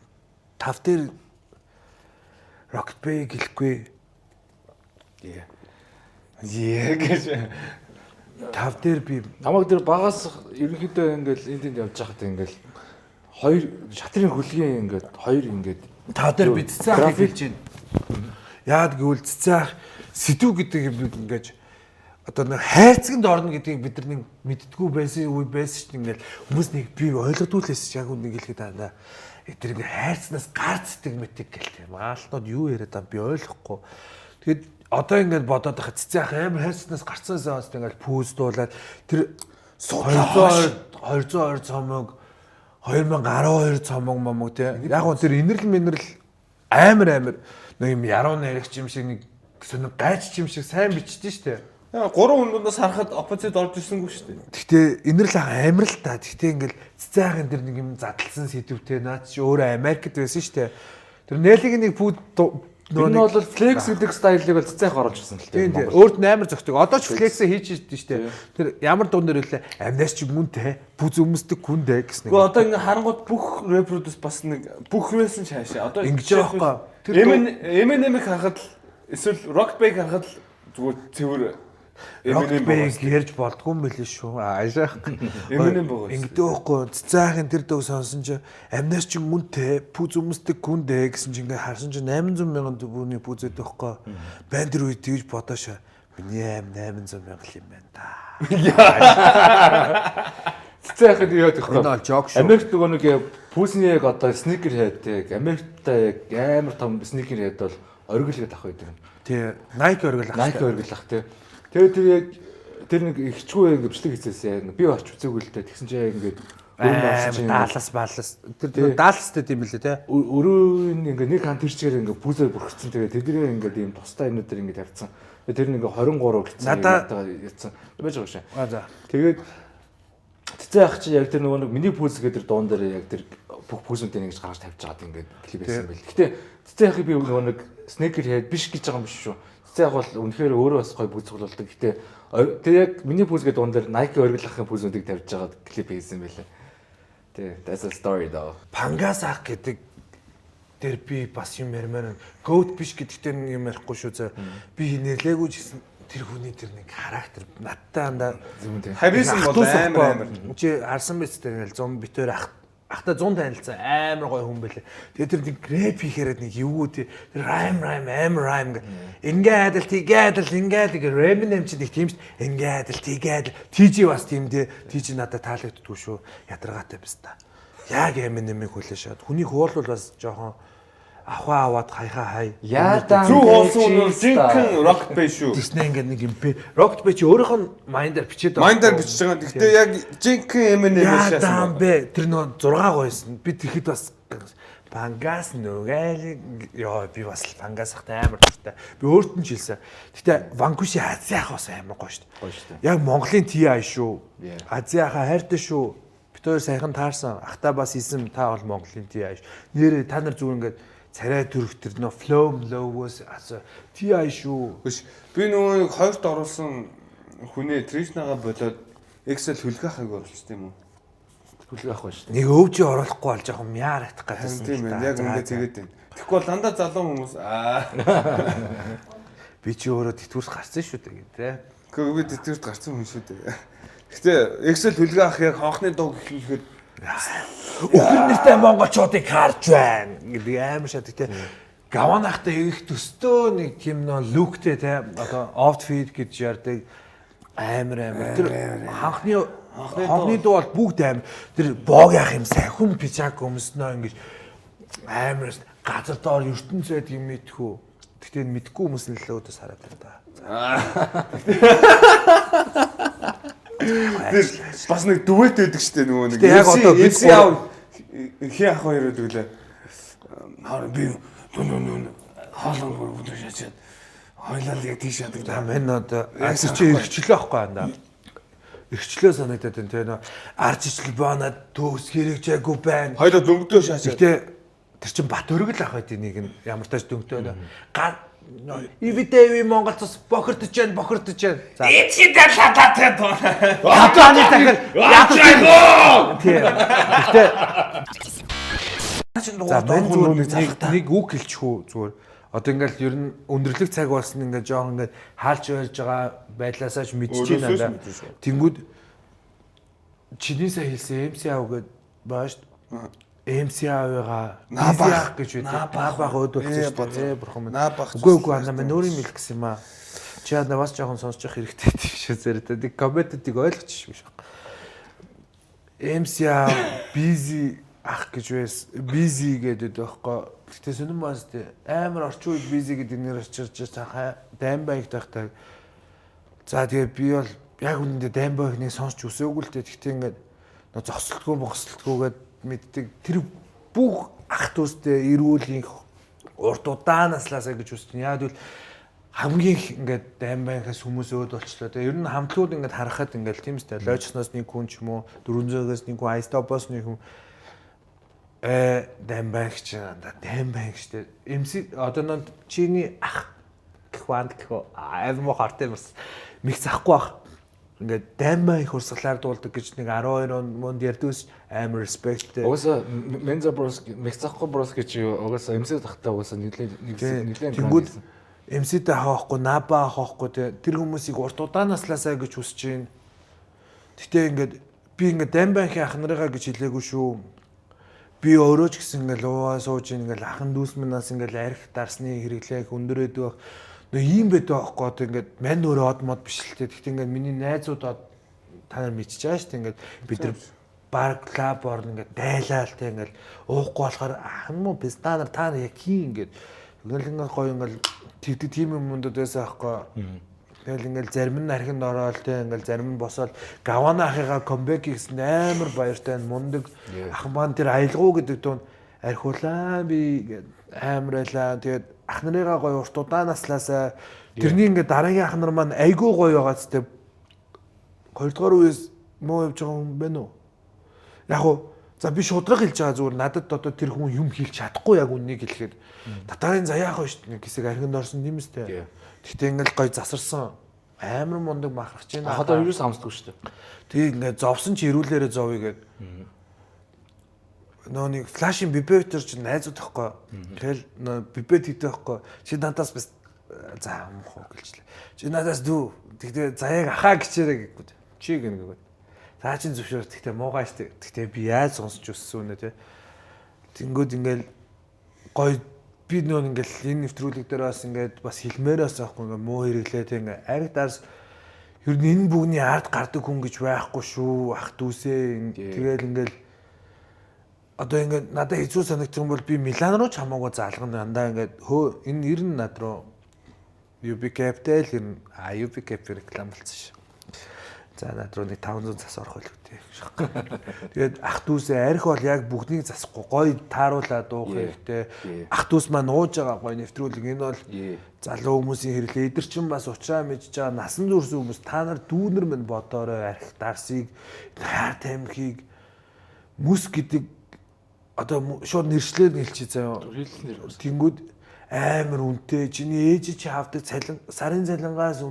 Тав дээр Rocket Bay гэлэхгүй. Гэж. Тав дээр би Намайг тэр багаас ерөнхийдөө ингээл энд явж байхад ингээл хоёр шатрын хөлгийн ингээд хоёр ингээд тав дээр би цэцэн ах хэлж байна. Яад гэвэл цэцэн ах сэтүү гэдэг юм ингээд одоо нэг хайрцагт орно гэдгийг бид нар нэг мэддгүү байсан үе байсан чинь ингээл хүмүүс нэг би ойлгодгүй л байсан яг үнийг хэлэхэд байна. Тэр ингээ хайрцнаас гарцдаг мэтэг гэлтэй. Маалтнууд юу яриад байгаа би ойлгохгүй. Тэгэд одоо ингээд бодоод байхад цэцэн ах амар хайрцнаас гарцсаасаа ингээл пүүз дуулаад тэр 202 цомог 2012 цомог момог те яг гоо тэр инэрл амар нэг юм яруу найрагч юм шиг нэг сонир гайч юм шиг сайн бичдэж штэ. Яа 3 хүндээс харахад оппозит орж ирсэнгүй шүү дээ. Гэхдээ инэрл амар л та. Гэхдээ ингээл цэцэн ахын тэр нэг юм задлсан сэдвтэй наад чи өөрөө Америкт байсан штэ. Тэр нэлийг нэг пүүд энэ бол флекс гэдэг стайлыг бол цэцэн ах оруулж ирсэн л тийм тийм. Өөрт нь амар зөгтөг. Одоо ч флексээ хийж штэ штэ. Тэр ямар дуун дээр үлээ амнаас ч мөнтэй бүз өмсдөг күндэ гэсэн нэг. Гэхдээ одоо ингээ харангууд бүх репродюс бас нэг бүх байсан ч хаашаа. Одоо ингэж байгаа байхгүй. Eminem-ийг харахад эсвэл Rocket Bay харахад зүгээр цэвэр Rocket Bay ярьж болдгүй юм билээ шүү. Аашаах. Eminem байгаа. Ингэдэй байхгүй. Цэцэн ахын тэр дөг сонсон чи амнаас ч мөнтэй бүз өмсдөг күндэ гэсэн чи ингээ харсан чи 800 мянган төгрөгийн бүзэд байхгүй. Байн тэр үед тэгж бодоошаа. Миний аим 800 мянга юм байна да. цэцэн ахад юу яах вэ? Энэ бол жок шүү. Америкт нөгөө нэг пүүсний яг одоо sneaker head Америктай яг амар том sneaker head бол оргилгээд авах байдаг. Тий, Nike оргил ах. Nike оргил ах тий. Тэгээд тэр яг тэр нэг ихчгүй ингэ бичлэг хийсэн. Би очиж үзээгүй л дээ. Тэгсэн чинь яг ингээд Даллас тэр Далластэй тийм билээ те. Өрөө ингээ нэг хан тэр чигээр ингээ пүүзээр бүрхсэн. Тэгээд тэдний ингээ ийм тустай юмнууд төр ингээ тавьсан. Тэр нэг 23 гэсэн ятсан. Байж байгаа шээ. За. Тэгээд цэцэн ах чи яг тэр нөгөө нэг миний пүүз гэдэг дуун дээр яг тэр бүх пүүзүүдийг ингэж гаргаж тавьж байгаад ингээ клип хийсэн байл. Гэтэ цэцэн ахыг би нөгөө нэг sneaker head биш гэж байгаа юм биш шүү. Цэцэн ах бол үнэхээр өөрөө бас гоё пүүз цуглуулдаг. Гэтэ тэр яг миний пүүз гэдэг дуун дээр Nike оргил ахын пүүзүүдийг тавьж байгаад клип хийсэн байлаа. That's a story though. Пангас ах гэдэг тэр би бас юм ярмаар goat биш гэдэгтээ юм ярихгүй шүү зэ. Би нэрлээгүй ч гэсэн тэр хүний тэр нэг характер надтай андаа харьяасан бол амар. Чи харсан биз дээ ингээл 100 битээр ахта 100 танилцсан амар гоё хүн байлээ. Тэгээ тэр нэг рэп хийхээр нэг юу тэр rhyme ингээд л тэгээд л ингээд Eminem ч нэг тийм ш ингээд л тэгээд TG бас тийм дээ. TG надад таалагддгүй шүү. Ядаргаатай биз та. Яг Eminem-ийг хүлээж шаад. Хүний хуул бол бас жоохон ахаа аваад хайхаа хай. Яадан Зүг олсон нь жинхэнэ Rocket Bay шүү. Тэснэ ингээд нэг юм бэ. Rocket Bay чи өөрийнх нь майндаар бичээд байгаа. Майндаар бичиж байгаа. Гэхдээ яг жинхэнэ Eminem шаасан. Яадан бэ. Тэр нөө 6 гойсон. Би тэгэхэд бас Пангас нүгээл ёо би бас пангас ахтай амар дуртай. Би өөрт нь ч хэлсэн. Гэтэ Ванкуши Азиах бас амар гоё шүү дээ. Гоё шүү дээ. Яг Монголын TI шүү. Азиахаа хайртай шүү. Бид хоёр сайхан таарсан. Ахта бас исэн та бол Монголын TI шүү. Нэрээ та нар зүгээр ингээд царай төрөх тэр нөө flow low-оос TI шүү. Биш. Би нөгөө хоёрт оруулсан хүнээ Тришнага болоод Excel хүлгэхийг оруулсан юм уу? Хүлээх ах байна шүү. Нэг өвжи оруулахгүй бол жоохон мяар атах гэсэн. Тийм ээ. Яг ингээд тэгээд байна. Тэгэхгүй бол дандаа залуу хүмүүс би чи өөрөө тэтгүүрс гарсан шүү дээ тий. Гэхдээ би тэтгэврт гарсан хүн шүү дээ. Гэтэ Excel төлгөө ах яг хонхны дуу гэхлээр Өхөр нэртэй монголчуудыг харж байна гэдэг амар шат тий. Гаванахтай их төстөө нэг тийм нөө лүктэй тий одоо outfit гэж ярьдаг амар. Тэр хонхны дуу бол бүгд амар. Тэр боог яах юм сайн хүн пижак өмснөө ингэж амар газар доор ертөнцид юм мэдхүү. Гэтэ мэдгүй хүмүүс нь л өөдөөс хараад байна да. Бас нэг дүвэт байдаг штэ нөгөө нэг. Яг одоо бид хий ах хоёр байдаг лээ. Хаа би хаалган бүр бүдэж ячаад хойлол яг тийш яадаг да. Мэн одоо чи эргчлээ аахгүй анда. Эргчлээ санагдаад байна те нөө арч ижил боонод төгс хэрэгжээгүй байна. Хойлоо дөнгөдөө шаашаа. Гэтэ тэр чин бат өргөл ах байт нэг нь ямар тааж дөнгөдөө гад ивэдэви Монгол цус бохирдож байна. За. Эцэг талаатай тоо. Хатааны дахил яатаа. Тийм. Гэтэ за мэн зүгээр нэг үг хэлчихүү зүгээр. Одоо ингээл ер нь өндөрлөг цаг болсон ингээд жоох ингээд хаалж байлж байгаа байдлаасаа ч мэдчихэж байна да. Тэнгүүд чиний сая хэлсэн MCA гээд бааш MCA-га наабах гэж үү. Наабах өдөлцөж байна. Бурхан минь. Үгүй ана минь өөрийн мэл гэсэн юм аа. Чи яа бас жоохон сонсож явах хэрэгтэй тийм шүү зэрэг. Тэг комментиг ойлгочих биш баг. MCA busy ах гэж байс busy гэдэг байхгүй. Гэтэ сүнэн маас амар орчин үед busy гэдэг нэр очирч цаахаа даймбайг тахтай. За тэгээ би бол яг үнэндээ даймбайгныг сонсч өсөөгүй л дээ. Гэтэ ингээд зогсолтгүйгээд мэддэг тэр бүх ах дүүстэй эрүүлийн урд удаан наслаасаа гэж үстэн. Яг л хамгийн их ингээд даймбайхаас хүмүүс өөд болчлоо. Тэгээ ер нь хамтлагууд ингээд харахад ингээд тийм үстэй лойчсноос нэг хүн ч юм уу 400-аас нэг хүн айстопоос нэг хүн даймбайгч даймбайгчтэй MC одоо нөө чиний ах гэх банд гэх аймаг хартай бас мих захгүй бах. Ингээд даймбай их урсгалаар дуулдаг гэж нэг 12 онд ярьдгүйс амар респекттэй. Угаасаа Menza Bros Мексико Bros гэж угаасаа MC тахтаа угаасаа нэлээд тэнгүүд MC-тэй хаахгүй наба хаахгүй тэр хүмүүсийг урт удаан наслаасаа гэж хүсэж байна. Гэтэ ингээд би ингээд даймбайхийн ах нарыгаа гэж хэлээгүй шүү. Би өөрөө ч гэсэн ингээд луваа сууж ингээд ахан дүүс минаас ингээд арх дарсны хэрэглээг өндөрөөд байх. Нөө ийм байдаг байхгүй одоо ингээд мань өөрөө од мод биш л те. Гэхдээ ингээд миний найзууд та нар мэдчихэж байгаа шүү дээ. Ингээд бид нар бар клуб орно ингээд дайлаал те ингээд уухгүй болохоор хамуу та нар яг хин ингээд ингээд гоё ингээд тэгдэг тийм юмундад байсан байхгүй. Тэгэл ингээд зарим нь архинд ороод те ингээд зарим нь босоод гавана ахыгаа комбек хийсэн амар баяртай мундаг ахан маань тэр аялгуу гэдэг дунд архиулаа би ингээд амар байлаа. Тэгээд ах нарыгаа гоё урт удаан наслаасаа тэрний ингээд дараагийн ах нар маань айгүй гоё байгаа ч тийм 2 дугаар үеэс муу явж байгаа юм байна уу? Яг уу за би шудраг хэлж байгаа зүгээр надад одоо тэр хүн юм хэлж чадахгүй яг үннийг хэлэхэд татарын заяах шүү дээ. Нэг хэсэг архинд орсон юм сте. Гэхдээ ингээд гоё засарсан амар мундаг махарч байна. Одоо юус хамсдаг шүү дээ. Тэг ингээд зовсон чи ирүүлээрээ зовъё гэд. Нөө нэг флашин бибетер чи найзууд тахгүй. Тэгэл нөө бибет хийдэг байхгүй. Чи надаас бас за мохоо гэлжлээ. Чи надаас дүү. Тэгтээ заяаг ахаа гिचээрэй гэхгүй. Чи гэнэ гэгээд. Цаа чин зөвшөөр тэгтээ муугаа штэ. Тэгтээ би яаж сонсч өссөн үнэ те. Тэнгүүд ингээл гоё би нөө ингээл энэ нэвтрүүлэг дээр бас ингээд бас хэлмээрээс аахгүй ингээд муу хэрэглээ те ингээд ариг дарс ер нь энэ бүгний ард гардаг хүн гэж байхгүй шүү. Ах дүүсээ тэгэл ингээл одоо ингээд надад хэцүү санагдсан бол би Милан руу ч хамаагүй заалгана дандаа ингээд хөө энэ ер нь над руу UB Capital ер нь UB Capital реклам болсон шүү. За над руу нэг 500 зас орох байлгүй тий. Тэгээд ах дүүсээ арх бол яг бүгднийг засахгүй гоё тааруулаад дуух хэрэгтэй. Ах дүүс маань ууж байгаа гоё нэвтрүүлэг энэ бол залуу хүмүүсийн хэрэглээ эдэр чин бас уучраа мэдж байгаа насан турш хүмүүс та нар дүүнер минь бодоорой арх дарсыг хайр тамхиг мүс гэдэг одоо шууд нэршлээд хэлчихье заяа. Тэнгүүд амар үнэтэй чиний ээж чи хавдаг сарын цалингаас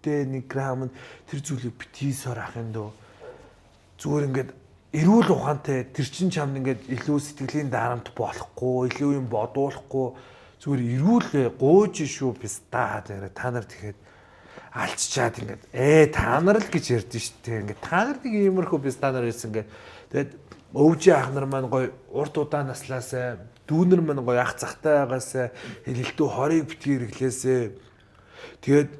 1 грамм тэр зүйлийг битгий сор ахын дөө зүгээр ингээд эрүүл ухаантай тэр чин чамд ингээд илүү сэтгэлийн дарамт болохгүй илүү юм бодуулахгүй зүгээр эрүүл гууж шүү биста та нар тэгэхэд алччаад ингээд та нар л гэж ярьдэн шүү дээ. Ингээд та нар нэг иймэрхүү би стандар ирсэн ингээд. Тэгээд өвжи ах нар маань гоё урт удаан наслаасаа, дүүнэр маань гоё ах захтай байгаасаа хэлэлтүү хорийг битгий хэрэглээсээ. Тэгээд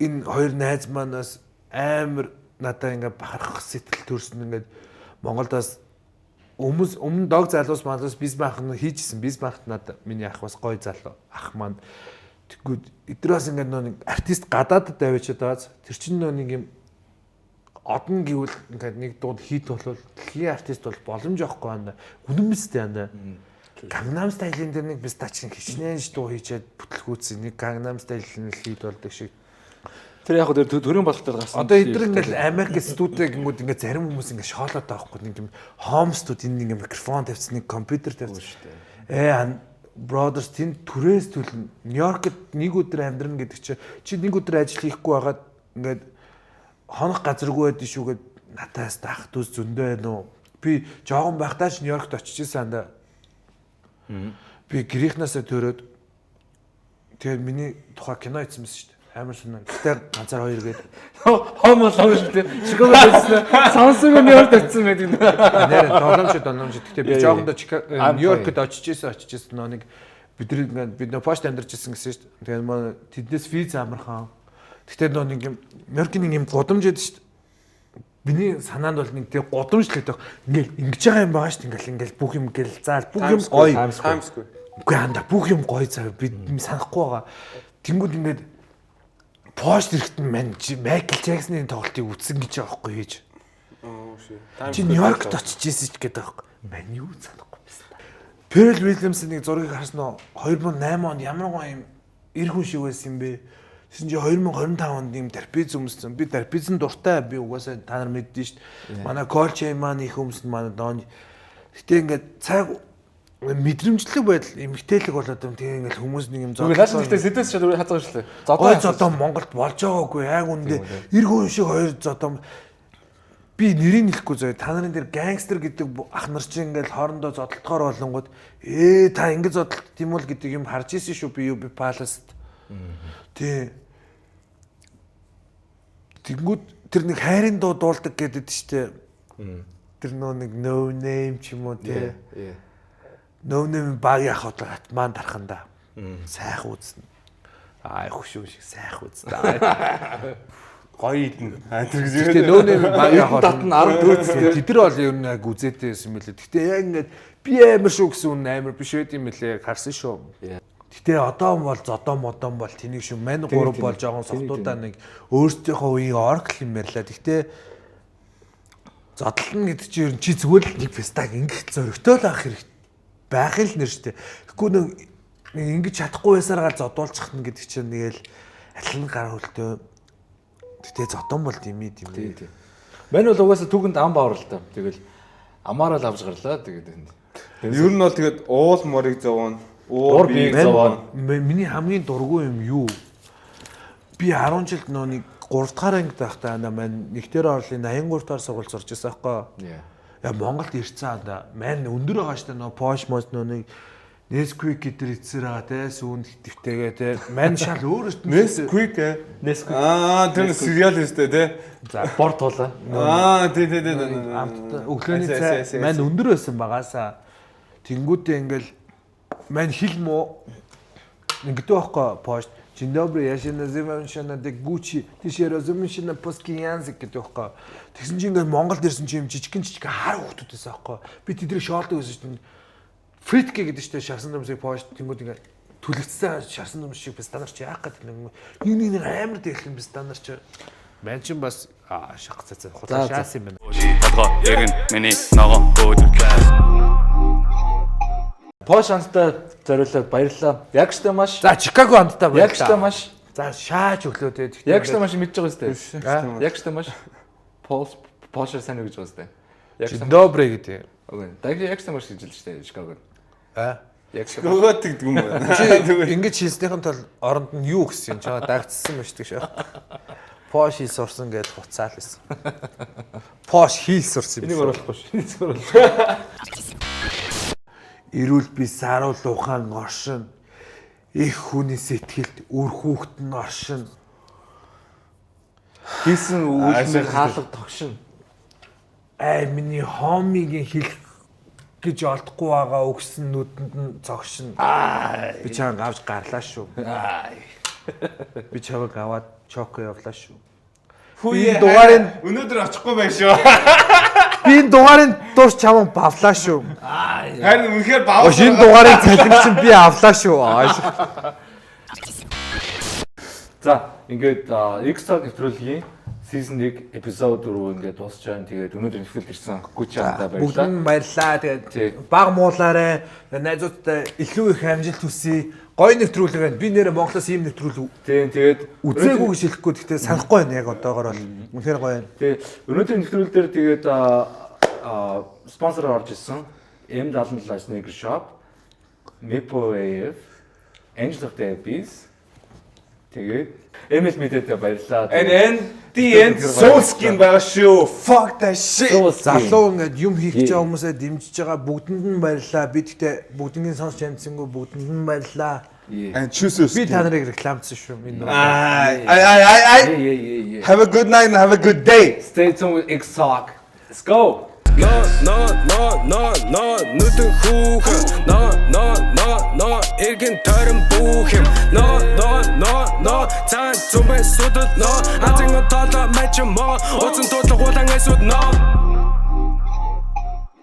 энэ хоёр найз манаас амар надаа ингээд бахархах сэтгэл төрсөн ингээд Монголдоос өмнө дог залуус манаас Бисмарк нь хийжсэн. Бисмаркт надад миний ах бас гоё залуу ах маань. Тэгвэл эдрээс ингээд нэг артист гадаадд авчиад байгааз тэр чинь нэг юм одон гэвэл ингээд нэг дууд хийт болвол дэлхийн артист бол боломж авахгүй байна. Үнэн мэстэй байна. Gangnam Style-ийн дээр нэг бистачин хичнээн дуу хийчихэд бүтлгүүцсэн нэг Gangnam Style-ийн хийт болдог шиг. Тэр яг хөө төрийн болгохтой гарсан. Одоо эдгээр ингээд Америк студид гингүүд ингээд зарим хүмүүс ингээд шоолоод байгаа байхгүй нэг юм home studio нэг микрофон тавьсан нэг компьютер тавьсан шүү дээ. Brothers тэнд түрээс төлн Нью-Йоркт нэг өдөр амьдрна гэдэг чи нэг өдөр ажил хийхгүй байгаад ингээд хонох газаргүй байдсан шүүгээд надаас ах дүүс зөндөө байна уу? Би жоохон байхдаа ч Нью-Йоркт очиж исэн анда. Би гэрийнхнаасаа төрөөд тэгээд миний тухай кино хийсэн байсан шүү дээ. Амар сонир. Гэтэр ганцаар хоёр гээд хоомол шүү дээ. Чикаго байсан. Сонсогоо Нью-Йоркт очсон байдаг. Нэр долоомж. Гэтэ би жоохондоо Нью-Йоркт очиж исэн нэг бид нөө пошт амьдарч исэн гэсэн шүү дээ. Тэгээд манай тэднээс виз амархан. Гэтэ нэг юм Нью-Йоркийн нэг юм гудамж ядсан шүү дээ. Миний санаанд бол нэг тийм гудамж л гэдэг. Ингээл ингэж байгаа юм байгаа шүү дээ. Ингээл бүх юм гэл заал бүх юм гоё. Таймсгүй. Үгүй анда бүх юм гоё цаа би санахгүй байгаа. Тэнгүүд ингээд пост ирэхэд мань Майкл Джексоны тоглолтыг үзсэн гэж байгаа байхгүй хийж. Чи Нью-Йоркт очиж ирсэн ч гэдэг байхгүй. Мань юу санахгүй байсан. Пэрэл Уильямсын нэг зургийг харсан уу? 2008 онд ямар гоё юм эр хүн шиг байсан юм бэ? Тэгсэн чи 2025 онд юм трапез өмссөн. Би трапезэн дуртай би угаасаа та нар мэддэн шүү дээ. Манай Колчей маань их өмсөн манай Дон. Гэтэ ингээд цаг мэдрэмжлэг байдал эмгтээлэг болоод юм тийм ингээл хүмүүс нэг юм зоо. Нааш нэгтэй сэдвээс шууд хазгаа шүү дээ. Зодоо Монголд болж байгаагүй яг үндэ эр хүн шиг хоёр зодоо би нэрийг хэлэхгүй зөө та нарын дээр гангстер гэдэг ах нар чинь ингээл хоорондоо зодтолтгоор болонгууд та ингэ зодтолт тийм үл гэдэг юм харж ийсэн шүү би UB Palace-д. Тий. Тэнгүүд тэр нэг хайрын дуу дуулдаг гэдэг штэ. Тэр нэг no name ч юм уу тий. Нөвнөм баг яхад атман дарханда сайхан үзнэ. Хөшөө шиг сайхан үзнэ. Гоё идэн. Гэтэ нөвнөм баг яхад татна 14 тэд нар бол ер нь яг үзээтэй байсан мөлий. Гэтэ яг ингээд би амар шүү гэсэн үн амар биш байт юм лээ харсан шүү. Гэтэ одоо бол зодоо модон бол тэнийг шүү мань 3 бол жоохон сохтуудаа нэг өөрсдийнхөө үеийн оркл юм ярьлаа. Гэтэ зодлон гэдэг чинь ер нь чи зүгээр л нэг фестаг ингээд зөрөгтэй л авах хэрэгтэй байх л нэр штэ. Тэгэхгүй нэг ингэж чадахгүй байсараа зодуулчих нь гэдэг чинь нэгэл алин гар хөлтөө. Гэтэ зодон бол димээ. Мань бол угаасаа түгэнд ам бавар л та. Тэгэл амаараа л авч гарлаа тэгээд энэ. Ер нь бол тэгээд уул морийг зовоон. Уур биеийг зовоон. Миний хамгийн дургүй юм юу? Би 10 жилд нэг 3 дахь ангид байхдаа маань нэгтэр орлын 83 дахь сургууль сурч байсан байхгүй. Я Монголд ирцэн анда мань өндөр байгаа штэ нөө Posh Moss нэг Nesquik гэдэг эцсээр байгаа те сүүн дэвтэйгээ те мань шал өөрөөс Nesquik тэр сериал өстэй те за борт туулаа тий өглөөний цай мань өндөр байсан багаасаа тэнгүүтээ ингээл мань хил муу ингэдэг байхгүй Posh Dzień dobry, ja się nazywam Shanade Gucci. Ty się rozumiesz na polski język гэдэг байхгүй. Тэгсэн чинь ингээд Монголд ирсэн чинь жижигхэн хар хүүхдүүд байсан байхгүй. Би тэдний шоолдог байсан чинь фритке гэдэг чинь шарсан дэмсийг пост тэнгууд ингээд түлэгцсэн шарсан дэмс шиг стандарт чи яах гэдэг нэг амар дэглэн би стандарт чи мэн чинь бас шах цацаа хутаа шаас юм байна. Толгой эргэн миний ногоо өөдөр Пош анттай зориулаад баярлалаа. Яг штэ маш. За Чикаго анттай баярлалаа. Яг штэ маш. За шааж өглөө те. Яг штэ маш мэдж байгаа сте. Яг штэ маш. Пош сайн гэж байгаа сте. Яг штэ добрый гэдэг. Үгүй. Даг яг штэ маш гэж л штэ Чикаго. Яг штэ. Чикаго гэдэг юм байна. Чи ингэж хийснийхэн тул оронд нь юу гэсэн юм чаа дагдсан байж тийг шүү. Пош хий сурсан гэж хуцаал байсан. Пош хий сурсан юм. Энийг оруулахгүй шүү. Энийг оруулах. Ирүүл би саруул ухаан оршин их хүний сэтгэлд үр хүүхэд нь оршин Хийсэн үйлдэл хаалга тогшин. Миний хомигийн хэлэх гэж олдохгүй байгаа өгсөн нүдэнд нь зогшин. Би чамд авч гарлаа шүү. Би чамд аваад чоко явлаа шүү. Хүү дугаарыг өнөөдөр очихгүй байх шүү. Би энэ дугаарыг дуус чамд бавлаа шүү. Харин үнэхээр баав. Энэ дугаарыг цалинсан би авлаа шүү. За ингээд X-Talk нэвтрүүлгийн season 1 episode 4 ингээд дуусч байгаа. Тэгээд өнөөдөр нэвтрүүлэлт ирсэн Гүчаандаа баярлалаа. Бүгд баярлаа. Тэгээд баг муулаарэ найзуудтай илүү их амжилт хүсье. Гоё нэвтрүүлэг байна. Би нэрээ Монголоос ийм нэвтрүүлэг тэгээд үзээгүй гэж хэлэхгүй. Гэхдээ санахгүй байна яг одоогоор бол. Үнэхээр гоё байна. Тэгээд өнөөдрийн нэвтрүүлэл дээр тэгээд спонсор орж ирсэн. M77 Sneaker Shop, Mepo AF, Angel of the Abyss. Тэгээд ML Media-д баярлалаа. And Soulskin байгаа шүү. Fuck that shit. Залуу ингээд юм хийх гэж байгаа хүмүүсээ дэмжиж байгаа бүгдэнд нь баярлалаа. Би тэгтээ бүгднийг сонсч амжсангүй бүгдэнд нь баярлалаа. And choose your Би skin. та нарыг рекламцсан шүү. Энэ Have a good night and have a good day. Stay tuned with X-Talk. Let's go. Нүдэн хүүхэн эргэн тойрон бүх юм цаан зүмэн сүдэд азин тоолоо мэж моо уцэн тулгуулан эсүүд